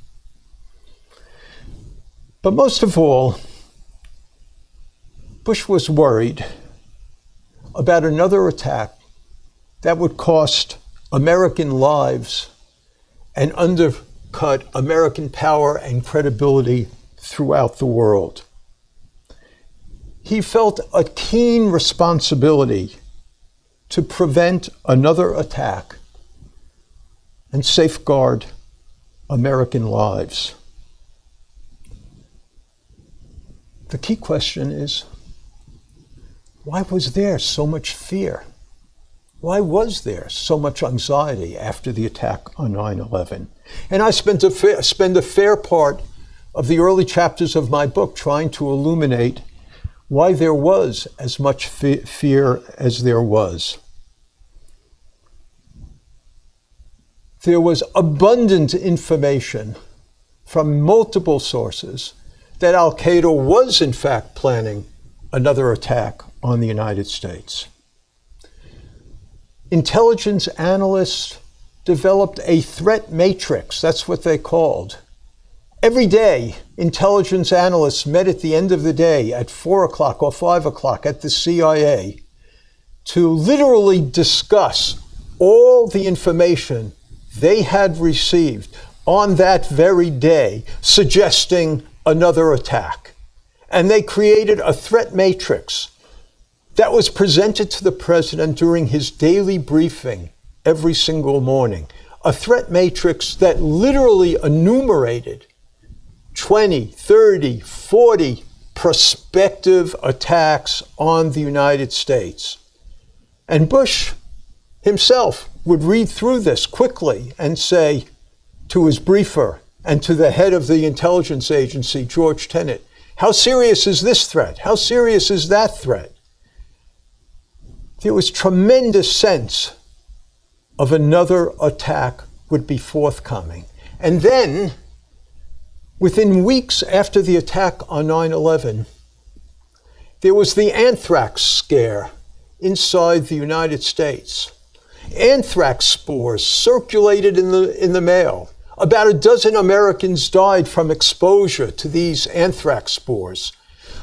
But most of all, Bush was worried about another attack that would cost American lives and undercut American power and credibility throughout the world. he felt a keen responsibility to prevent another attack and safeguard American lives. The key question is, why was there so much fear? Why was there so much anxiety after the attack on 9/11? And I spend a fair part of the early chapters of my book trying to illuminate why there was as much fear as there was. There was abundant information from multiple sources that Al-Qaeda was in fact planning another attack on the United States. Intelligence analysts developed a threat matrix, that's what they called. Every day, intelligence analysts met at the end of the day at 4 o'clock or 5 o'clock at the CIA to literally discuss all the information they had received on that very day, suggesting another attack. And they created a threat matrix that was presented to the president during his daily briefing every single morning. A threat matrix that literally enumerated 20, 30, 40 prospective attacks on the United States. And Bush himself would read through this quickly and say to his briefer and to the head of the intelligence agency, George Tenet, how serious is this threat? How serious is that threat? There was tremendous sense of another attack would be forthcoming. And then, within weeks after the attack on 9/11, there was the anthrax scare inside the United States. Anthrax spores circulated in the mail. About a dozen Americans died from exposure to these anthrax spores.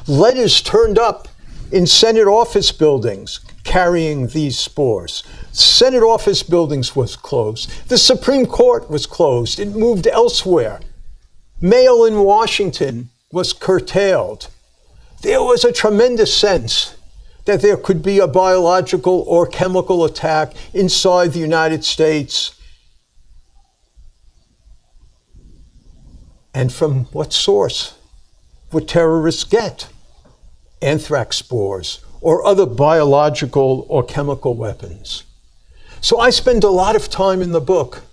Letters turned up in Senate office buildings carrying these spores. Senate office buildings was closed. The Supreme Court was closed. It moved elsewhere. Mail in Washington was curtailed. There was a tremendous sense that there could be a biological or chemical attack inside the United States. And from what source would terrorists get anthrax spores or other biological or chemical weapons? So I spend a lot of time in the book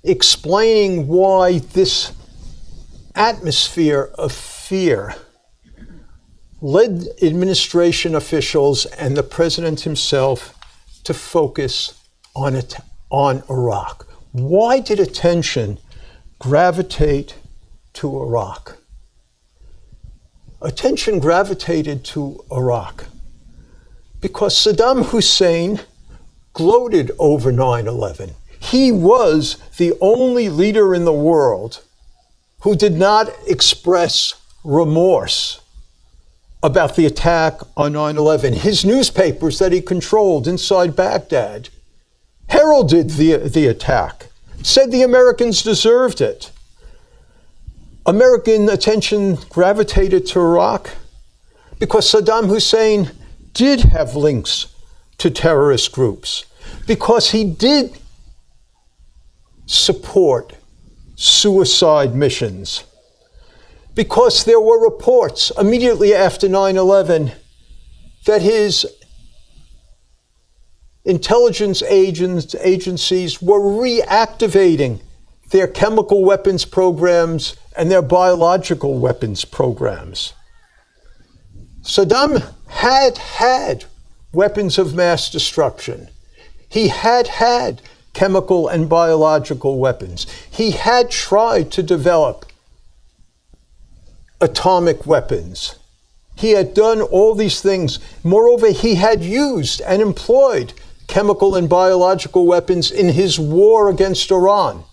explaining why this atmosphere of fear led administration officials and the president himself to focus on Iraq. Why did attention gravitate to Iraq? Attention gravitated to Iraq because Saddam Hussein gloated over 9/11. He was the only leader in the world who did not express remorse about the attack on 9/11. His newspapers that he controlled inside Baghdad heralded the attack, said the Americans deserved it. American attention gravitated to Iraq because Saddam Hussein did have links to terrorist groups, because he did support suicide missions, because there were reports immediately after 9/11 that his intelligence agencies were reactivating their chemical weapons programs and their biological weapons programs. Saddam had weapons of mass destruction. He had chemical and biological weapons. He had tried to develop atomic weapons. He had done all these things. Moreover, he had used and employed chemical and biological weapons in his war against Iran.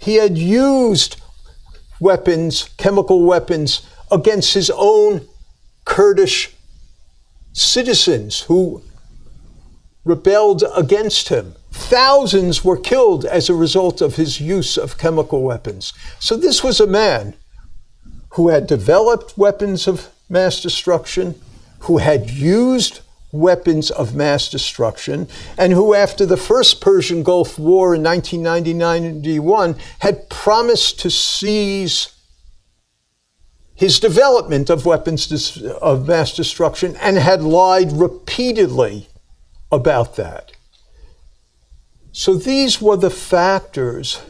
He had used weapons, chemical weapons, against his own Kurdish citizens who rebelled against him. Thousands were killed as a result of his use of chemical weapons. So this was a man who had developed weapons of mass destruction, who had used weapons of mass destruction, and who, after the first Persian Gulf War in 1990-91, had promised to cease his development of weapons of mass destruction and had lied repeatedly about that. So these were the factors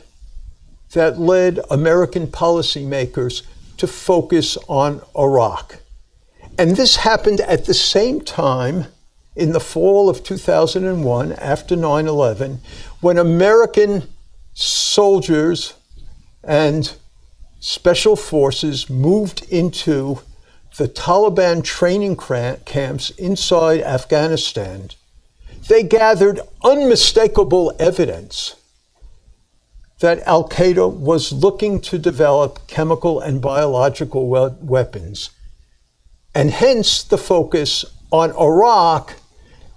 that led American policymakers to focus on Iraq. And this happened at the same time in the fall of 2001, after 9/11, when American soldiers and special forces moved into the Taliban training camps inside Afghanistan. They gathered unmistakable evidence that Al-Qaeda was looking to develop chemical and biological weapons, and hence the focus on Iraq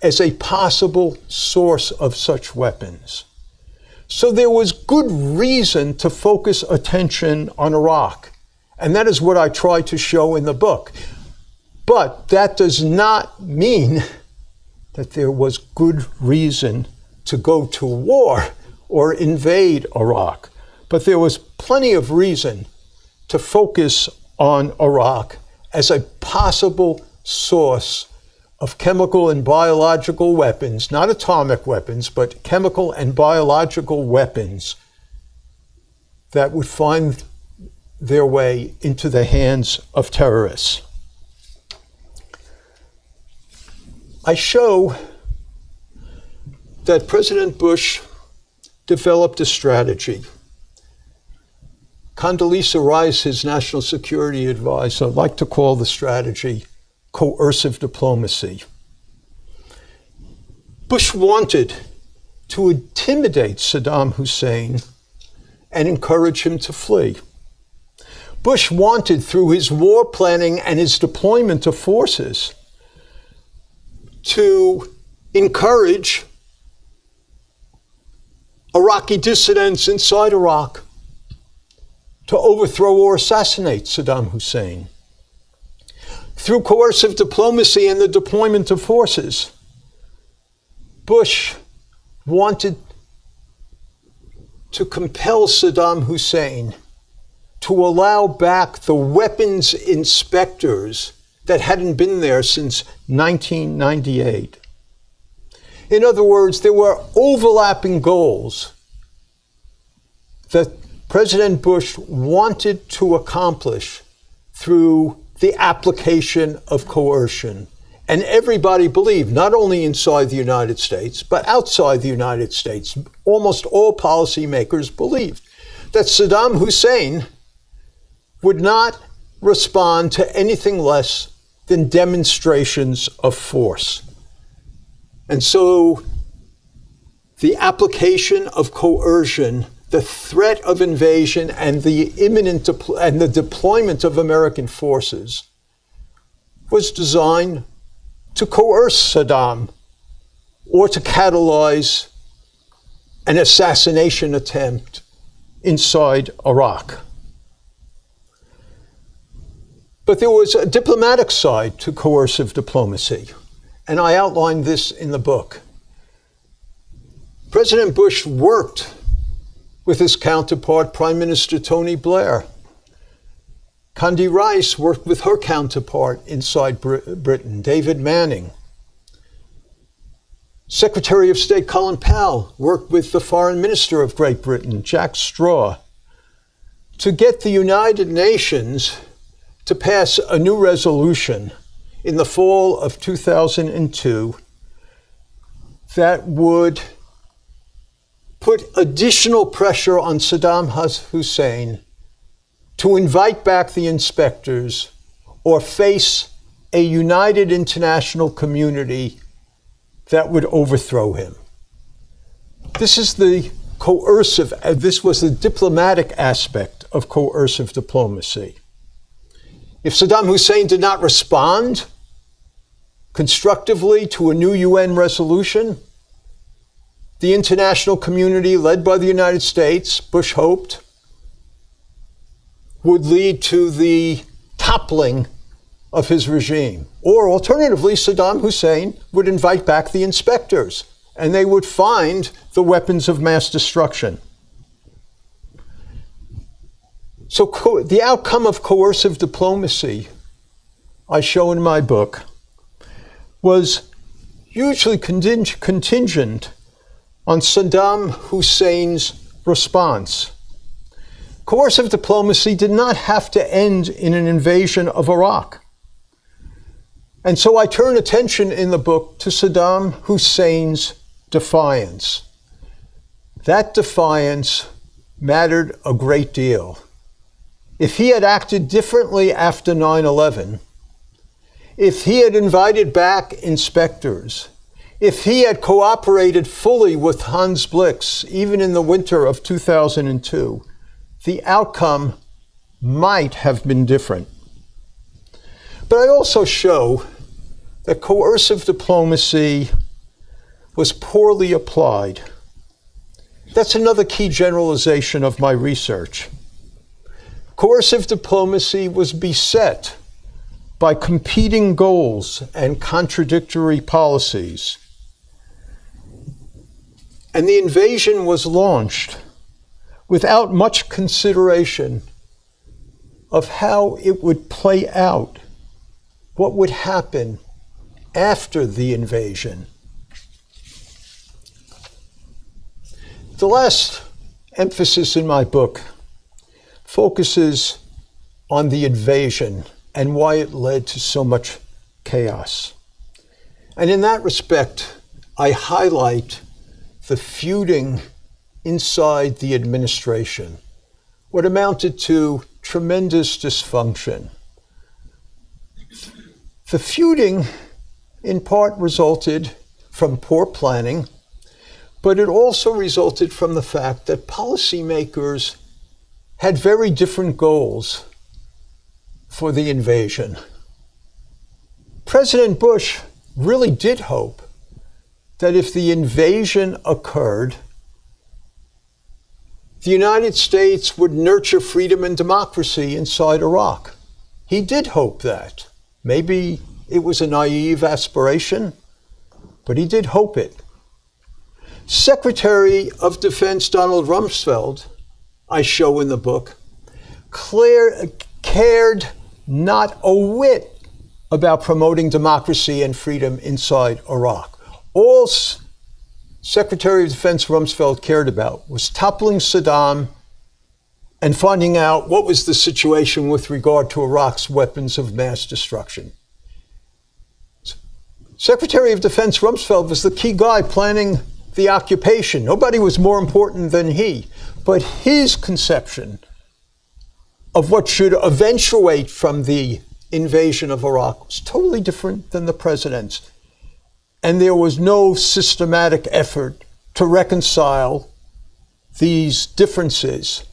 as a possible source of such weapons. So there was good reason to focus attention on Iraq, and that is what I try to show in the book. But that does not mean that there was good reason to go to war or invade Iraq. But there was plenty of reason to focus on Iraq as a possible source of chemical and biological weapons, not atomic weapons, but chemical and biological weapons that would find their way into the hands of terrorists. I show that President Bush developed a strategy. Condoleezza Rice, his national security advisor, liked to call the strategy coercive diplomacy. Bush wanted to intimidate Saddam Hussein and encourage him to flee. Bush wanted, through his war planning and his deployment of forces, to encourage Iraqi dissidents inside Iraq to overthrow or assassinate Saddam Hussein. Through coercive diplomacy and the deployment of forces, Bush wanted to compel Saddam Hussein to allow back the weapons inspectors that hadn't been there since 1998. In other words, there were overlapping goals that President Bush wanted to accomplish through the application of coercion. And everybody believed, not only inside the United States, but outside the United States, almost all policymakers believed that Saddam Hussein would not respond to anything less than demonstrations of force. And so the application of coercion, the threat of invasion, and the imminent and the deployment of American forces was designed to coerce Saddam or to catalyze an assassination attempt inside Iraq. But there was a diplomatic side to coercive diplomacy, and I outlined this in the book. President Bush worked with his counterpart, Prime Minister Tony Blair. Condi Rice worked with her counterpart inside Britain, David Manning. Secretary of State Colin Powell worked with the Foreign Minister of Great Britain, Jack Straw, to get the United Nations to pass a new resolution in the fall of 2002 that would put additional pressure on Saddam Hussein to invite back the inspectors or face a united international community that would overthrow him. This is the coercive, this was the diplomatic aspect of coercive diplomacy. If Saddam Hussein did not respond constructively to a new UN resolution, the international community, led by the United States, Bush hoped, would lead to the toppling of his regime. Or alternatively, Saddam Hussein would invite back the inspectors, and they would find the weapons of mass destruction. So the outcome of coercive diplomacy, I show in my book, was hugely contingent on Saddam Hussein's response. Coercive diplomacy did not have to end in an invasion of Iraq. And so I turn attention in the book to Saddam Hussein's defiance. That defiance mattered a great deal. If he had acted differently after 9/11, if he had invited back inspectors, if he had cooperated fully with Hans Blix, even in the winter of 2002, the outcome might have been different. But I also show that coercive diplomacy was poorly applied. That's another key generalization of my research. Coercive diplomacy was beset by competing goals and contradictory policies. And the invasion was launched without much consideration of how it would play out, what would happen after the invasion. The last emphasis in my book focuses on the invasion and why it led to so much chaos. And in that respect, I highlight the feuding inside the administration, what amounted to tremendous dysfunction. The feuding, in part, resulted from poor planning, but it also resulted from the fact that policymakers had very different goals for the invasion. President Bush really did hope that if the invasion occurred, the United States would nurture freedom and democracy inside Iraq. He did hope that. Maybe it was a naive aspiration, but he did hope it. Secretary of Defense Donald Rumsfeld, I show in the book, cared not a whit about promoting democracy and freedom inside Iraq. All Secretary of Defense Rumsfeld cared about was toppling Saddam and finding out what was the situation with regard to Iraq's weapons of mass destruction. Secretary of Defense Rumsfeld was the key guy planning the occupation. Nobody was more important than he. But his conception of what should eventuate from the invasion of Iraq was totally different than the president's. And there was no systematic effort to reconcile these differences.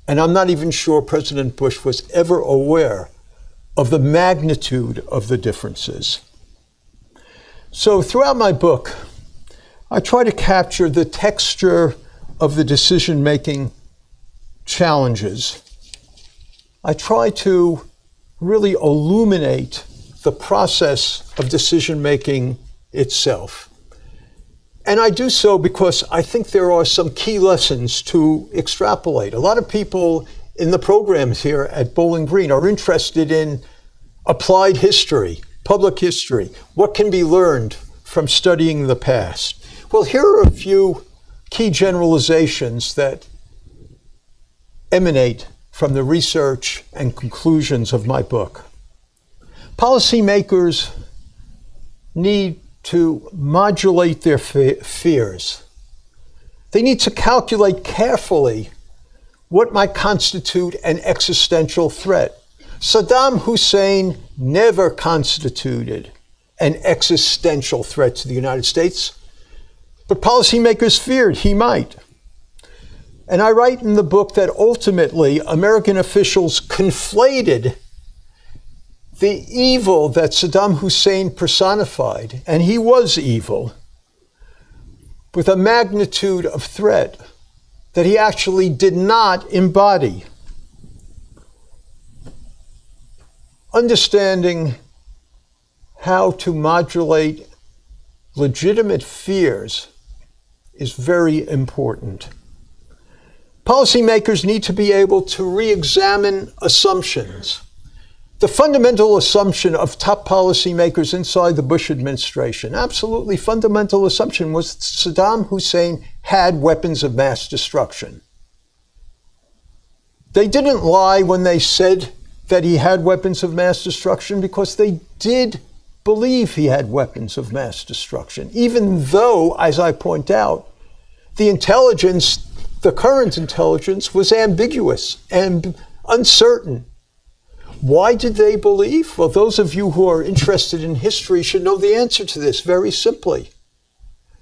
And I'm not even sure President Bush was ever aware of the magnitude of the differences. So throughout my book, I try to capture the texture of the decision-making challenges. I try to really illuminate the process of decision-making itself. And I do so because I think there are some key lessons to extrapolate. A lot of people in the programs here at Bowling Green are interested in applied history, public history. What can be learned from studying the past? Well, here are a few key generalizations that emanate from the research and conclusions of my book. Policymakers need to modulate their fears. They need to calculate carefully what might constitute an existential threat. Saddam Hussein never constituted an existential threat to the United States, but policymakers feared he might. And I write in the book that ultimately American officials conflated the evil that Saddam Hussein personified, and he was evil, with a magnitude of threat that he actually did not embody. understanding how to modulate legitimate fears is very important. Policymakers need to be able to re-examine assumptions. The fundamental assumption of top policymakers inside the Bush administration, absolutely fundamental assumption, was that Saddam Hussein had weapons of mass destruction. They didn't lie when they said that he had weapons of mass destruction, because they did believe he had weapons of mass destruction, even though, as I point out, the intelligence, the current intelligence, was ambiguous and uncertain. Why did they believe? Well, those of you who are interested in history should know the answer to this very simply.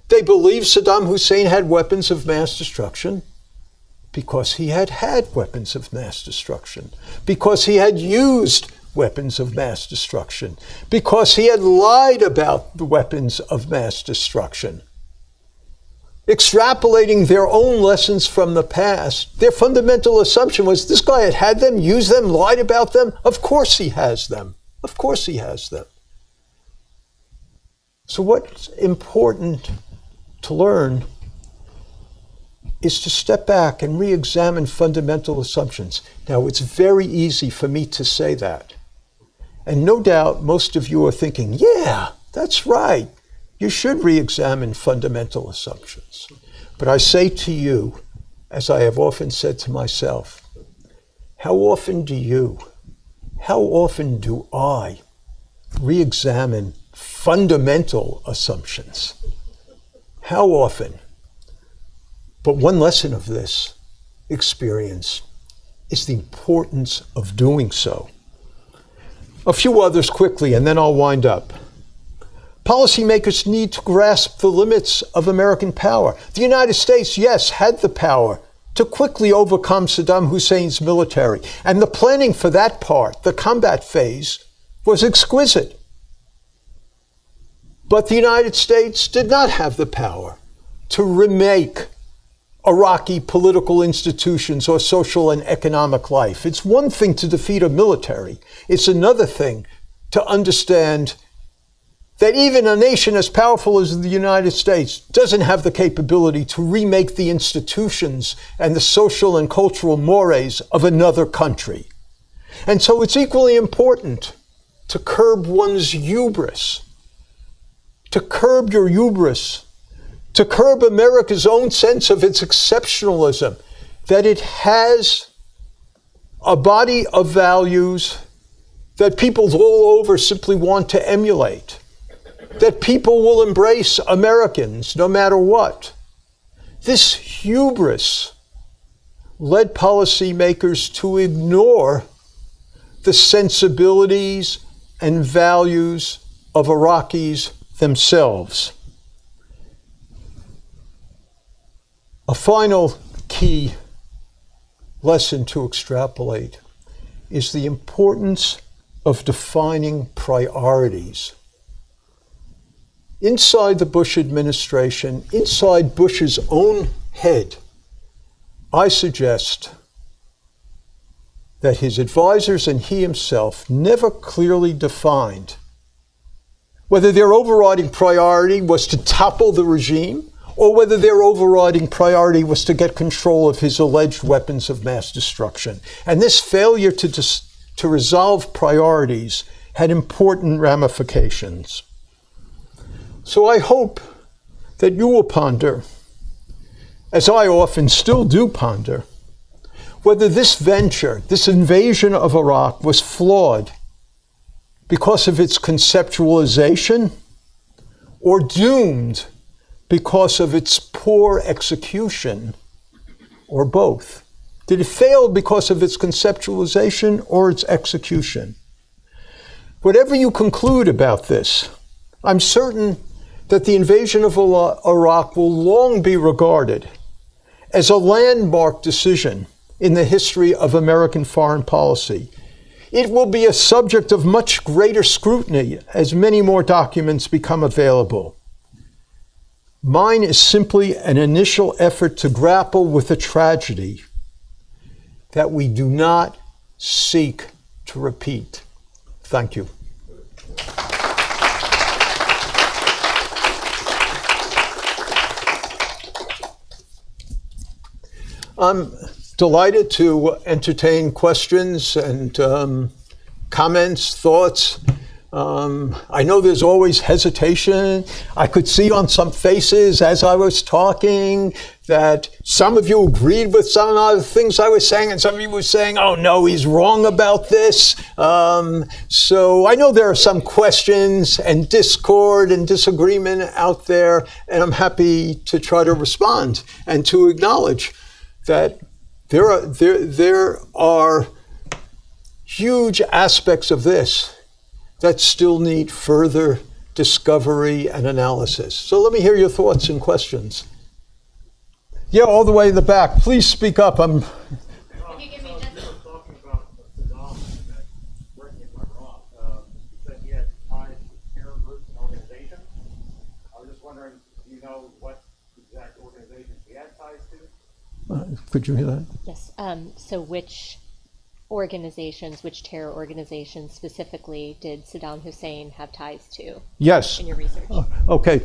They believed Saddam Hussein had weapons of mass destruction because he had had weapons of mass destruction, because he had used weapons of mass destruction, because he had lied about the weapons of mass destruction. Extrapolating their own lessons from the past, their fundamental assumption was this guy had them, used them, lied about them. Of course he has them. Of course he has them. So what's important to learn is to step back and re-examine fundamental assumptions. Now, it's very easy for me to say that. And no doubt most of you are thinking, yeah, that's right. You should re-examine fundamental assumptions. But I say to you, as I have often said to myself, how often do I re-examine fundamental assumptions? How often? But one lesson of this experience is the importance of doing so. A few others quickly, and then I'll wind up. Policymakers need to grasp the limits of American power. The United States, yes, had the power to quickly overcome Saddam Hussein's military, and the planning for that part, the combat phase, was exquisite. But the United States did not have the power to remake Iraqi political institutions or social and economic life. It's one thing to defeat a military. It's another thing to understand that even a nation as powerful as the United States doesn't have the capability to remake the institutions and the social and cultural mores of another country. And so it's equally important to curb one's hubris, to curb your hubris, to curb America's own sense of its exceptionalism, that it has a body of values that people all over simply want to emulate, that people will embrace Americans no matter what. This hubris led policymakers to ignore the sensibilities and values of Iraqis themselves. A final key lesson to extrapolate is the importance of defining priorities. Inside the Bush administration, inside Bush's own head, I suggest that his advisors and he himself never clearly defined whether their overriding priority was to topple the regime or whether their overriding priority was to get control of his alleged weapons of mass destruction. And this failure to resolve priorities had important ramifications. So I hope that you will ponder, as I often still do ponder, whether this venture, this invasion of Iraq, was flawed because of its conceptualization or doomed because of its poor execution, or both. Did it fail because of its conceptualization or its execution? Whatever you conclude about this, I'm certain that the invasion of Iraq will long be regarded as a landmark decision in the history of American foreign policy. It will be a subject of much greater scrutiny as many more documents become available. Mine is simply an initial effort to grapple with a tragedy that we do not seek to repeat. Thank you. I'm delighted to entertain questions and comments, thoughts. I know there's always hesitation. I could see on some faces as I was talking that some of you agreed with some of the things I was saying, and some of you were saying, oh no, he's wrong about this. So I know there are some questions and discord and disagreement out there, and I'm happy to try to respond and to acknowledge that there are huge aspects of this that still need further discovery and analysis. So let me hear your thoughts and questions. Yeah, all the way in the back. Please speak up. Can you give me just Talking about Saddam, correct me if I'm wrong, you said he had ties to terror groups and organizations. I was just wondering, do you know what exact organizations he had ties to? Could you hear that? Yes. So which terror organizations specifically did Saddam Hussein have ties to? Yes. In your research? Okay.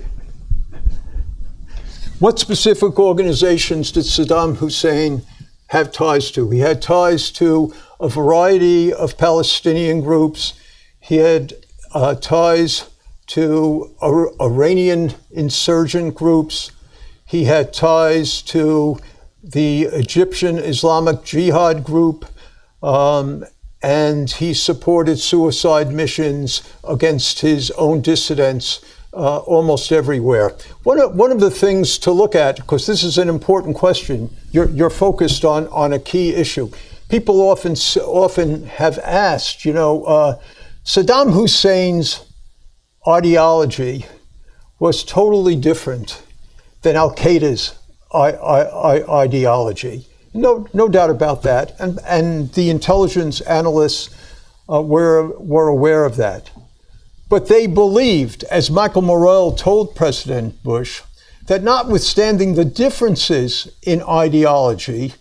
What specific organizations did Saddam Hussein have ties to? He had ties to a variety of Palestinian groups. He had ties to Iranian insurgent groups. He had ties to the Egyptian Islamic Jihad group, and he supported suicide missions against his own dissidents almost everywhere. One of the things to look at, because this is an important question, you're focused on a key issue. People often have asked, Saddam Hussein's ideology was totally different than Al-Qaeda's ideology. No doubt about that, and the intelligence analysts were aware of that. But they believed, as Michael Morrell told President Bush, that notwithstanding the differences in ideology,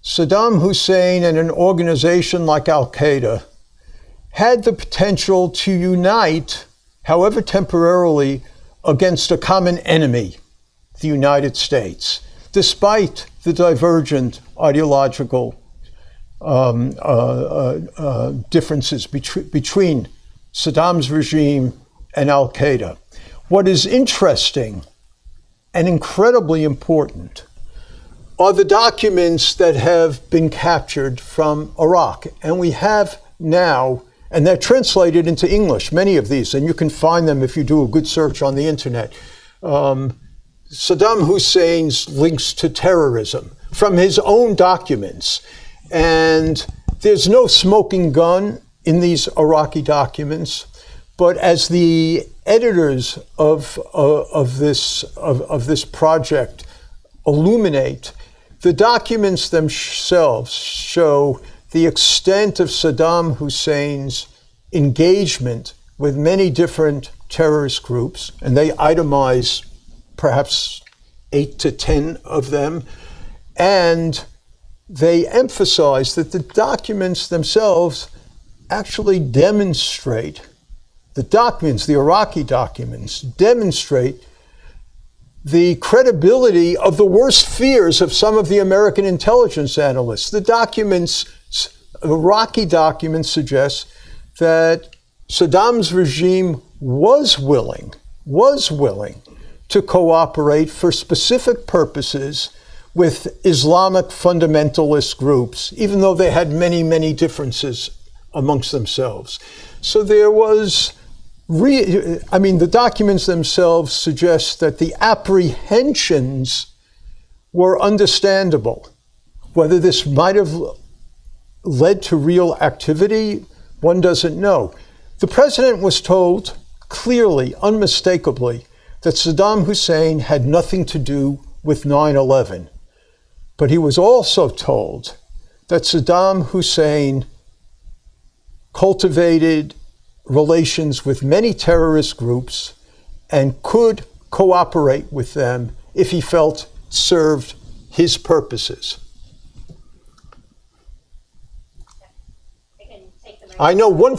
Saddam Hussein and an organization like Al-Qaeda had the potential to unite, however temporarily, against a common enemy, the United States, despite the divergent ideological differences between Saddam's regime and Al-Qaeda. What is interesting and incredibly important are the documents that have been captured from Iraq. And we have now, and they're translated into English, many of these, and you can find them if you do a good search on the internet. Saddam Hussein's links to terrorism from his own documents. And there's no smoking gun in these Iraqi documents, but as the editors of this project illuminate, the documents themselves show the extent of Saddam Hussein's engagement with many different terrorist groups, and they itemize perhaps 8 to 10 of them, and they emphasize that the documents themselves actually demonstrate, the Iraqi documents demonstrate the credibility of the worst fears of some of the American intelligence analysts. The Iraqi documents suggest that Saddam's regime was willing to cooperate for specific purposes with Islamic fundamentalist groups, even though they had many, many differences amongst themselves. So there was, the documents themselves suggest that the apprehensions were understandable. Whether this might have led to real activity, one doesn't know. The president was told clearly, unmistakably, that Saddam Hussein had nothing to do with 9/11. But he was also told that Saddam Hussein cultivated relations with many terrorist groups and could cooperate with them if he felt served his purposes. I know one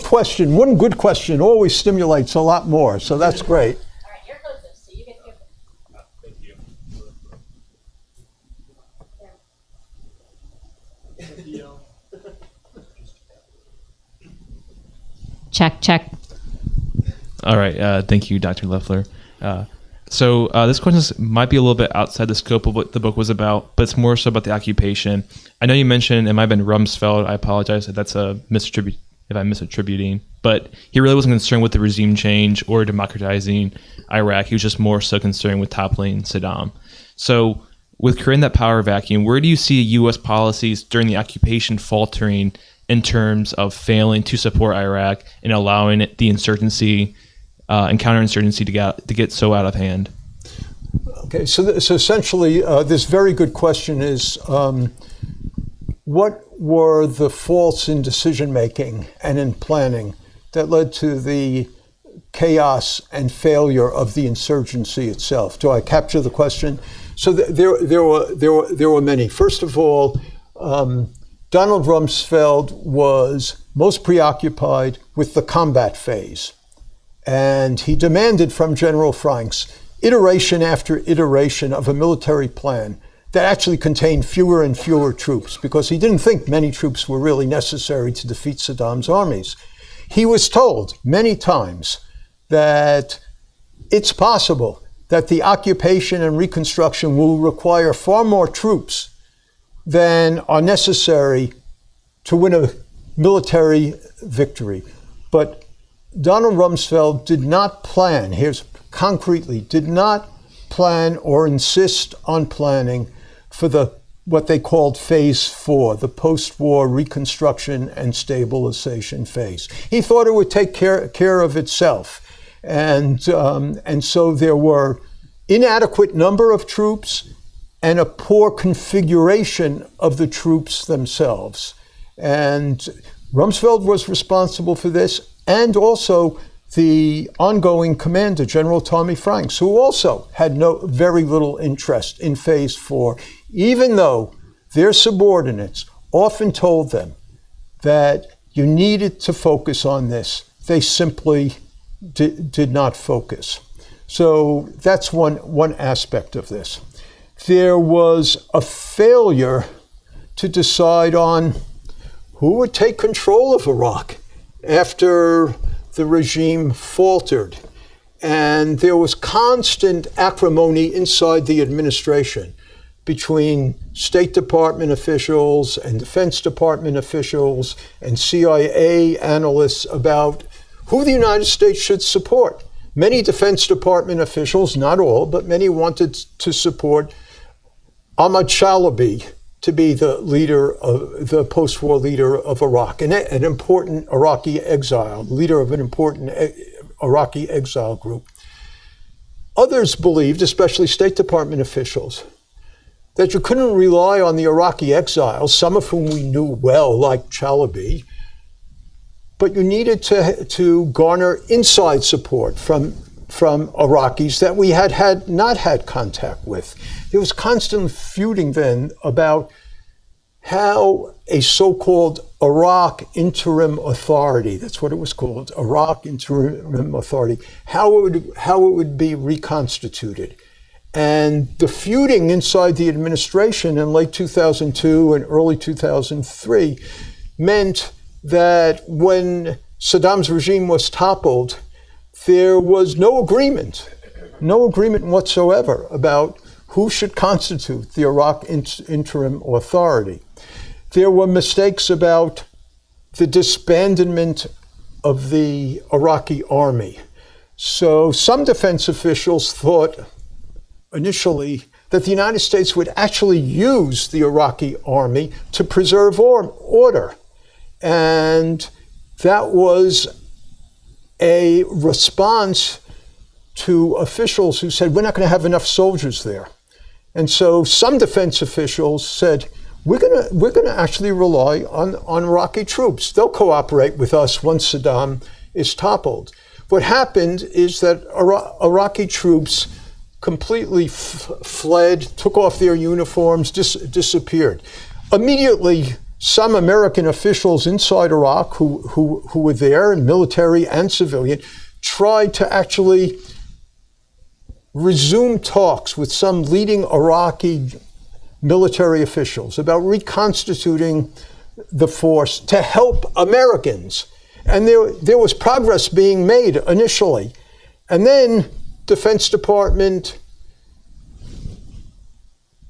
good question always stimulates a lot more, so that's great. All right, you're closest, so you get to go first. Thank you. Check. All right. Thank you, Dr. Leffler. So this question might be a little bit outside the scope of what the book was about, but it's more so about the occupation. I know you mentioned it might have been Rumsfeld. I apologize if that's if I'm misattributing, but he really wasn't concerned with the regime change or democratizing Iraq. He was just more so concerned with toppling Saddam. So with creating that power vacuum, where do you see U.S. policies during the occupation faltering in terms of failing to support Iraq and allowing the insurgency and counterinsurgency to get so out of hand? Okay, so essentially, this very good question is, what were the faults in decision making and in planning that led to the chaos and failure of the insurgency itself? Do I capture the question? So there were many. First of all, Donald Rumsfeld was most preoccupied with the combat phase. And he demanded from General Franks iteration after iteration of a military plan that actually contained fewer and fewer troops, because he didn't think many troops were really necessary to defeat Saddam's armies. He was told many times that it's possible that the occupation and reconstruction will require far more troops than are necessary to win a military victory. But Donald Rumsfeld did not plan, did not plan or insist on planning for what they called Phase 4, the post-war reconstruction and stabilization phase. He thought it would take care of itself. And so there were inadequate number of troops and a poor configuration of the troops themselves. And Rumsfeld was responsible for this, and also the ongoing commander, General Tommy Franks, who also had very little interest in Phase 4, even though their subordinates often told them that you needed to focus on this. They simply did not focus. So that's one aspect of this. There was a failure to decide on who would take control of Iraq after the regime faltered. And there was constant acrimony inside the administration between State Department officials and Defense Department officials and CIA analysts about who the United States should support. Many Defense Department officials, not all, but many wanted to support Ahmad Chalabi to be the post-war leader of Iraq, an important Iraqi exile, leader of an important Iraqi exile group. Others believed, especially State Department officials, that you couldn't rely on the Iraqi exiles, some of whom we knew well, like Chalabi, but you needed to garner inside support from Iraqis that we had not had contact with. There was constant feuding then about how a so-called Iraq Interim Authority, that's what it was called, Iraq Interim Authority, how it would be reconstituted. And the feuding inside the administration in late 2002 and early 2003 meant that when Saddam's regime was toppled, there was no agreement whatsoever about who should constitute the Iraq Interim Authority. There were mistakes about the disbandment of the Iraqi army. So some defense officials thought initially that the United States would actually use the Iraqi army to preserve order. And that was a response to officials who said, we're not going to have enough soldiers there. And so some defense officials said, we're going to actually rely on Iraqi troops. They'll cooperate with us once Saddam is toppled. What happened is that Iraqi troops completely fled, took off their uniforms, disappeared. Immediately, some American officials inside Iraq who were there, military and civilian, tried to actually resume talks with some leading Iraqi military officials about reconstituting the force to help Americans. And there was progress being made initially. And then Defense Department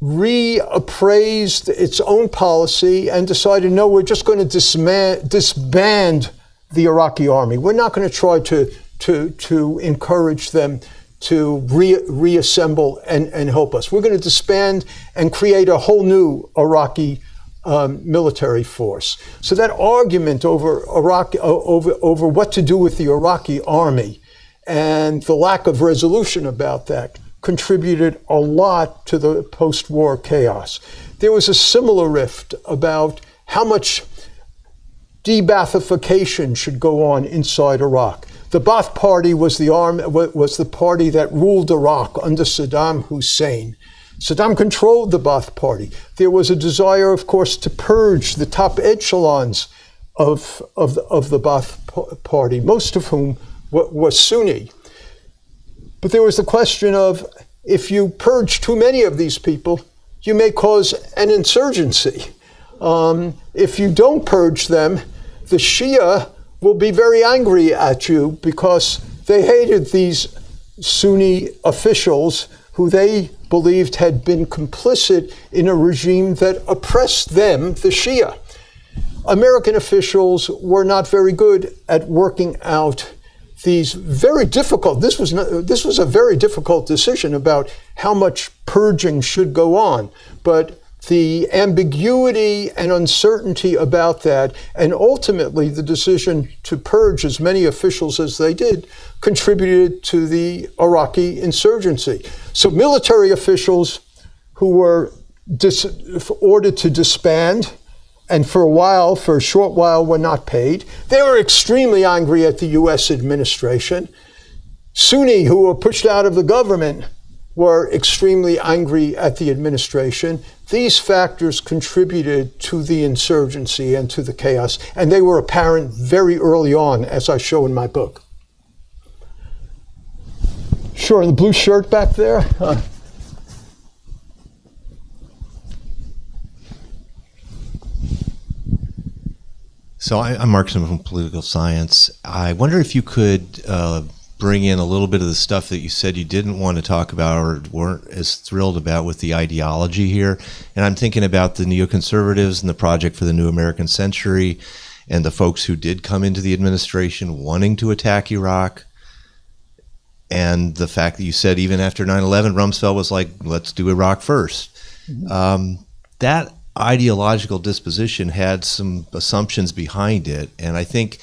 reappraised its own policy and decided, no, we're just going to disband the Iraqi army. We're not going to try to encourage them to reassemble and help us. We're going to disband and create a whole new Iraqi military force. So that argument over what to do with the Iraqi army and the lack of resolution about that contributed a lot to the post-war chaos. There was a similar rift about how much de-Baathification should go on inside Iraq. The Ba'ath Party was the party that ruled Iraq under Saddam Hussein. Saddam controlled the Ba'ath Party. There was a desire, of course, to purge the top echelons of the Ba'ath Party, most of whom were Sunni. But there was the question of, if you purge too many of these people, you may cause an insurgency. If you don't purge them, the Shia will be very angry at you because they hated these Sunni officials who they believed had been complicit in a regime that oppressed them, the Shia. American officials were not very good at working out these very difficult, this was a very difficult decision about how much purging should go on. But the ambiguity and uncertainty about that, and ultimately the decision to purge as many officials as they did, contributed to the Iraqi insurgency. So military officials who were ordered to disband, and for a short while, were not paid. They were extremely angry at the U.S. administration. Sunni who were pushed out of the government were extremely angry at the administration. These factors contributed to the insurgency and to the chaos, and they were apparent very early on, as I show in my book. Sure, the blue shirt back there. So I'm Mark Simon from Political Science. I wonder if you could bring in a little bit of the stuff that you said you didn't want to talk about or weren't as thrilled about with the ideology here. And I'm thinking about the neoconservatives and the Project for the New American Century and the folks who did come into the administration wanting to attack Iraq. And the fact that you said even after 9/11, Rumsfeld was like, let's do Iraq first. Mm-hmm. That ideological disposition had some assumptions behind it, and I think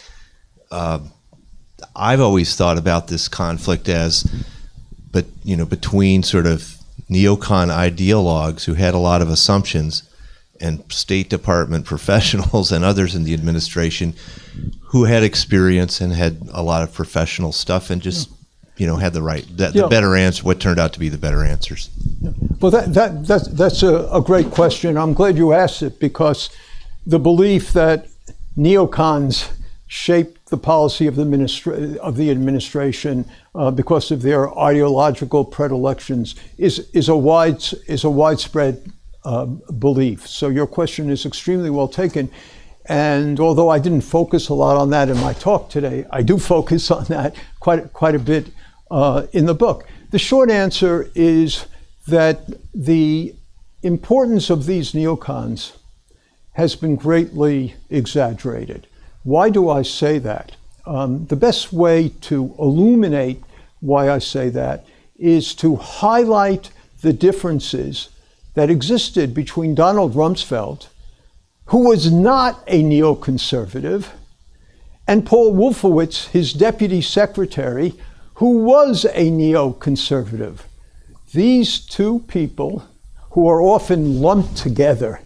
I've always thought about this conflict as, between sort of neocon ideologues who had a lot of assumptions, and State Department professionals and others in the administration who had experience and had a lot of professional stuff and just had the better answer, what turned out to be the better answers. Yeah. Well, that's a great question. I'm glad you asked it, because the belief that neocons shaped the policy of the administration because of their ideological predilections is a widespread belief. So your question is extremely well taken. And although I didn't focus a lot on that in my talk today, I do focus on that quite a bit in the book. The short answer is that the importance of these neocons has been greatly exaggerated. Why do I say that? The best way to illuminate why I say that is to highlight the differences that existed between Donald Rumsfeld, who was not a neoconservative, and Paul Wolfowitz, his deputy secretary, who was a neoconservative. These two people, who are often lumped together,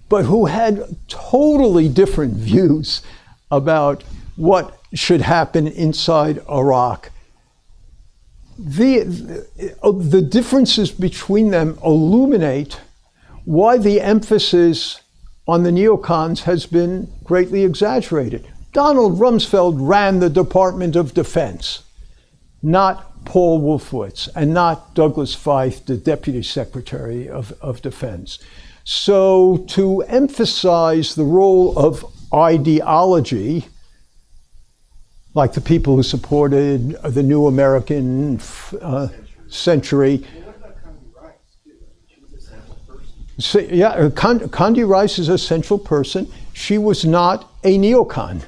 but who had totally different views about what should happen inside Iraq. The differences between them illuminate why the emphasis on the neocons has been greatly exaggerated. Donald Rumsfeld ran the Department of Defense, not Paul Wolfowitz, and not Douglas Feith, the Deputy Secretary of Defense. So to emphasize the role of ideology, like the people who supported the New American Century. So, yeah, Condi Rice is a central person. She was not a neocon.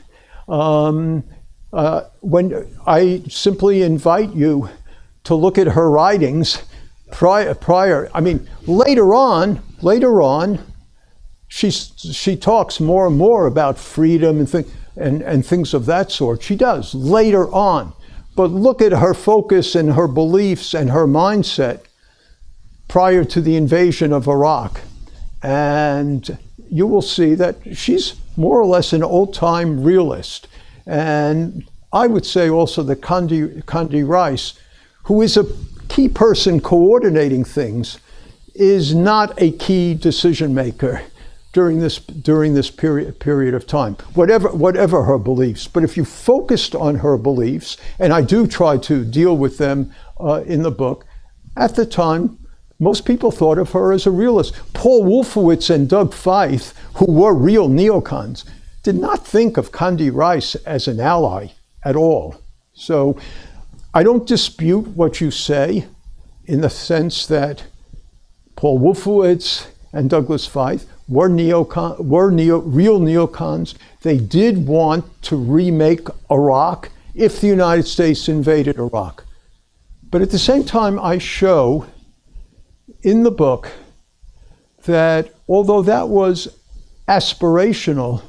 When I simply invite you to look at her writings prior, I mean, later on, she talks more and more about freedom and things of that sort. She does later on. But look at her focus and her beliefs and her mindset prior to the invasion of Iraq. And you will see that she's more or less an old-time realist. And I would say also that Condi Rice, who is a key person coordinating things, is not a key decision maker during this period of time, whatever her beliefs. But if you focused on her beliefs, and I do try to deal with them in the book, at the time, most people thought of her as a realist. Paul Wolfowitz and Doug Feith, who were real neocons, did not think of Condi Rice as an ally at all. So I don't dispute what you say in the sense that Paul Wolfowitz and Douglas Feith were real neocons. They did want to remake Iraq if the United States invaded Iraq. But at the same time, I show in the book that although that was aspirational,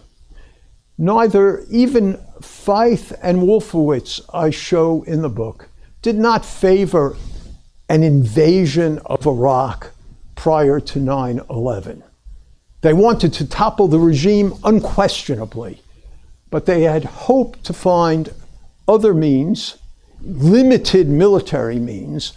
neither even Feith and Wolfowitz, I show in the book, did not favor an invasion of Iraq prior to 9/11. They wanted to topple the regime unquestionably, but they had hoped to find other means, limited military means.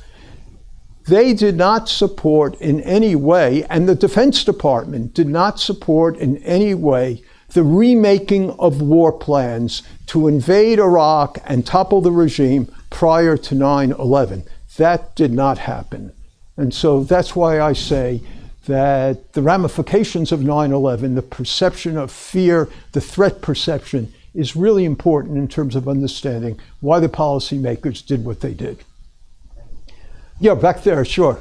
They did not support in any way, and the Defense Department did not support in any way, the remaking of war plans to invade Iraq and topple the regime prior to 9/11. That did not happen. And so that's why I say that the ramifications of 9/11, the perception of fear, the threat perception, is really important in terms of understanding why the policymakers did what they did. Yeah, back there, sure.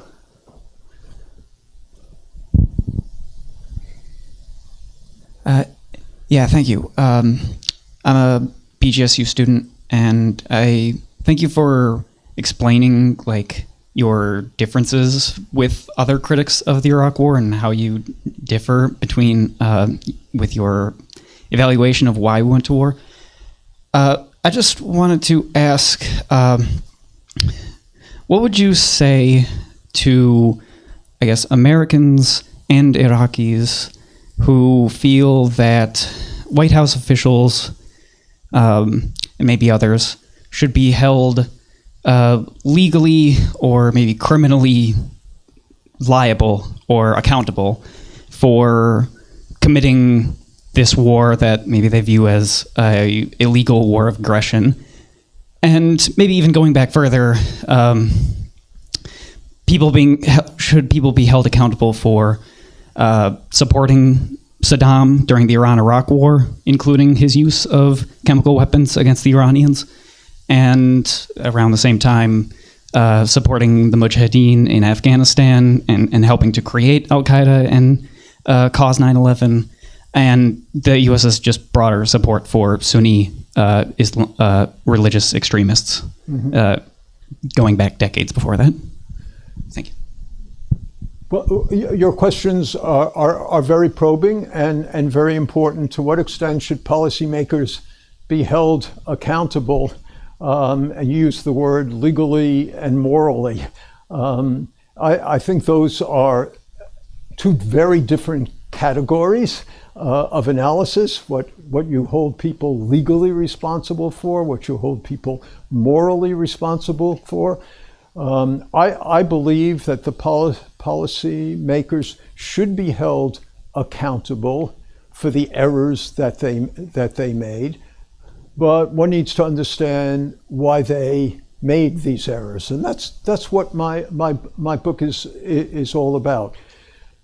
Yeah, thank you. I'm a BGSU student, and I thank you for explaining your differences with other critics of the Iraq War and how you differ between with your evaluation of why we went to war. I just wanted to ask, what would you say to, I guess, Americans and Iraqis who feel that White House officials, and maybe others, should be held legally or maybe criminally liable or accountable for committing this war that maybe they view as a illegal war of aggression? And maybe even going back further, should people be held accountable for supporting Saddam during the Iran-Iraq War, including his use of chemical weapons against the Iranians, and around the same time supporting the Mujahideen in Afghanistan and helping to create Al-Qaeda and cause 9/11, and the U.S.'s just broader support for Sunni religious extremists going back decades before that? Thank you. Well, your questions are very probing and very important. To what extent should policymakers be held accountable, and use the word legally and morally? I think those are two very different categories of analysis. What you hold people legally responsible for, what you hold people morally responsible for. I believe that the policy makers should be held accountable for the errors that they made, but one needs to understand why they made these errors, and that's what my book is all about.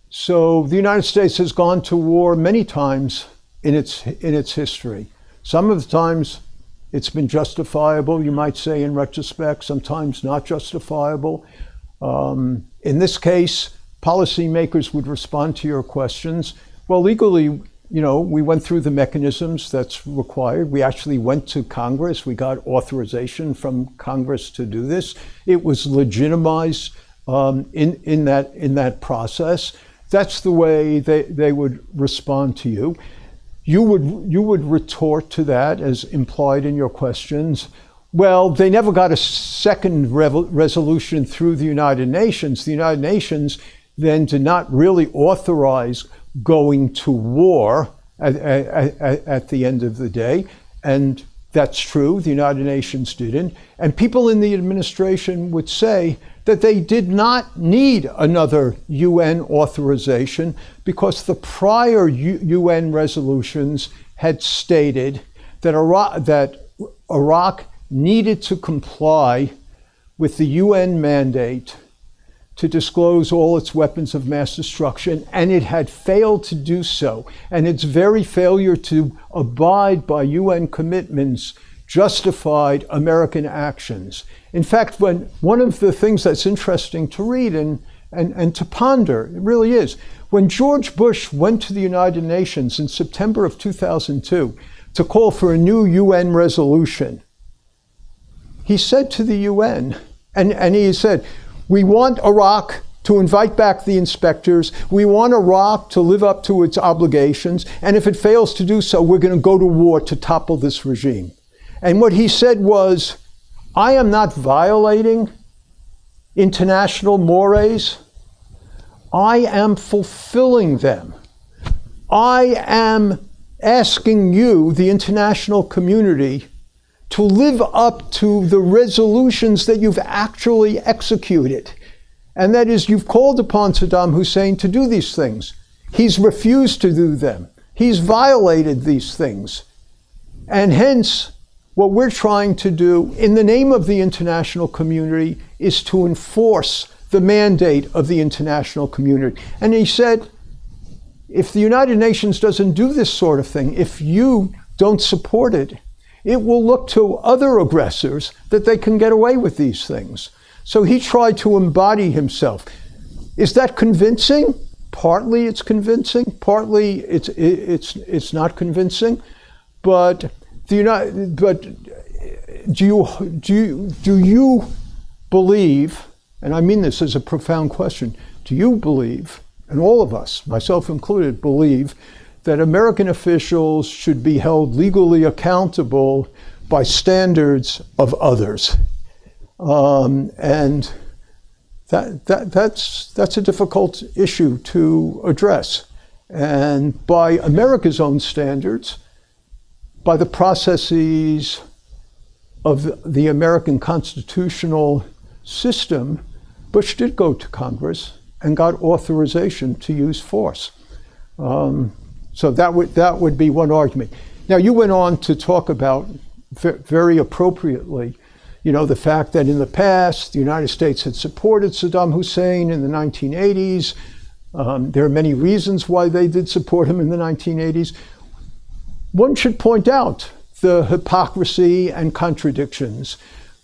So the United States has gone to war many times in its history. Some of the times it's been justifiable, you might say, in retrospect, sometimes not justifiable. In this case, policymakers would respond to your questions. Well, legally, we went through the mechanisms that's required. We actually went to Congress. We got authorization from Congress to do this. It was legitimized in that process. That's the way they would respond to you. You would retort to that, as implied in your questions. Well, they never got a second resolution through the United Nations. The United Nations then did not really authorize going to war at the end of the day. And that's true, the United Nations didn't. And people in the administration would say that they did not need another UN authorization because the prior UN resolutions had stated that Iraq needed to comply with the UN mandate to disclose all its weapons of mass destruction, and it had failed to do so. And its very failure to abide by UN commitments justified American actions. In fact, one of the things that's interesting to read and to ponder, it really is, when George Bush went to the United Nations in September of 2002 to call for a new UN resolution, he said to the UN, and he said, we want Iraq to invite back the inspectors. We want Iraq to live up to its obligations. And if it fails to do so, we're going to go to war to topple this regime. And what he said was, I am not violating international mores. I am fulfilling them. I am asking you, the international community, to live up to the resolutions that you've actually executed. And that is, you've called upon Saddam Hussein to do these things. He's refused to do them. He's violated these things. And hence, what we're trying to do in the name of the international community is to enforce the mandate of the international community. And he said, if the United Nations doesn't do this sort of thing, if you don't support it, it will look to other aggressors that they can get away with these things. So he tried to embody himself. Is that convincing? Partly it's convincing, partly it's not convincing. But do you believe, and I mean this as a profound question, do you believe, and all of us, myself included, believe that American officials should be held legally accountable by standards of others? And that's a difficult issue to address. And by America's own standards, by the processes of the American constitutional system, Bush did go to Congress and got authorization to use force. So that would be one argument. Now, you went on to talk about, very appropriately, the fact that in the past, the United States had supported Saddam Hussein in the 1980s. There are many reasons why they did support him in the 1980s. One should point out the hypocrisy and contradictions,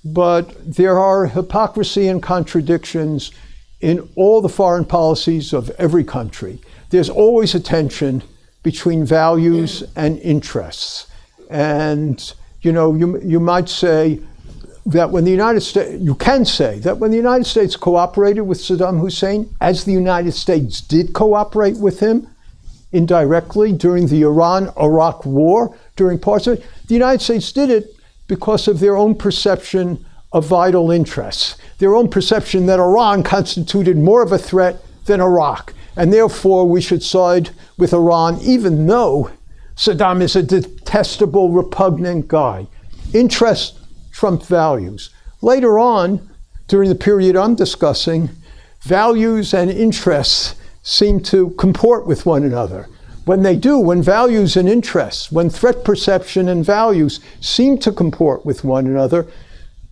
but there are hypocrisy and contradictions in all the foreign policies of every country. There's always a tension between values and interests. And, you might say that when the United States, you can say that when the United States cooperated with Saddam Hussein, as the United States did cooperate with him indirectly during the Iran-Iraq war, during parts of it, the United States did it because of their own perception of vital interests, their own perception that Iran constituted more of a threat than Iraq. And therefore, we should side with Iran, even though Saddam is a detestable, repugnant guy. Interests trump values. Later on, during the period I'm discussing, values and interests seem to comport with one another. When they do, when values and interests, when threat perception and values seem to comport with one another,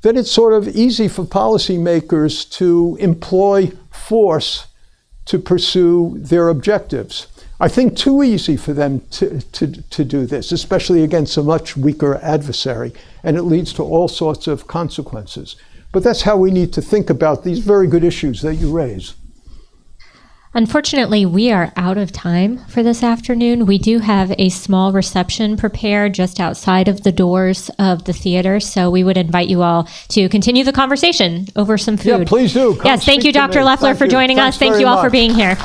then it's sort of easy for policymakers to employ force to pursue their objectives. I think too easy for them to do this, especially against a much weaker adversary, and it leads to all sorts of consequences. But that's how we need to think about these very good issues that you raise. Unfortunately, we are out of time for this afternoon. We do have a small reception prepared just outside of the doors of the theater, so we would invite you all to continue the conversation over some food. Yeah, please do. Come yes, thank you, speak to Dr. me. Leffler, Thank for you. joining Thanks us. Thank very you all for much. being here.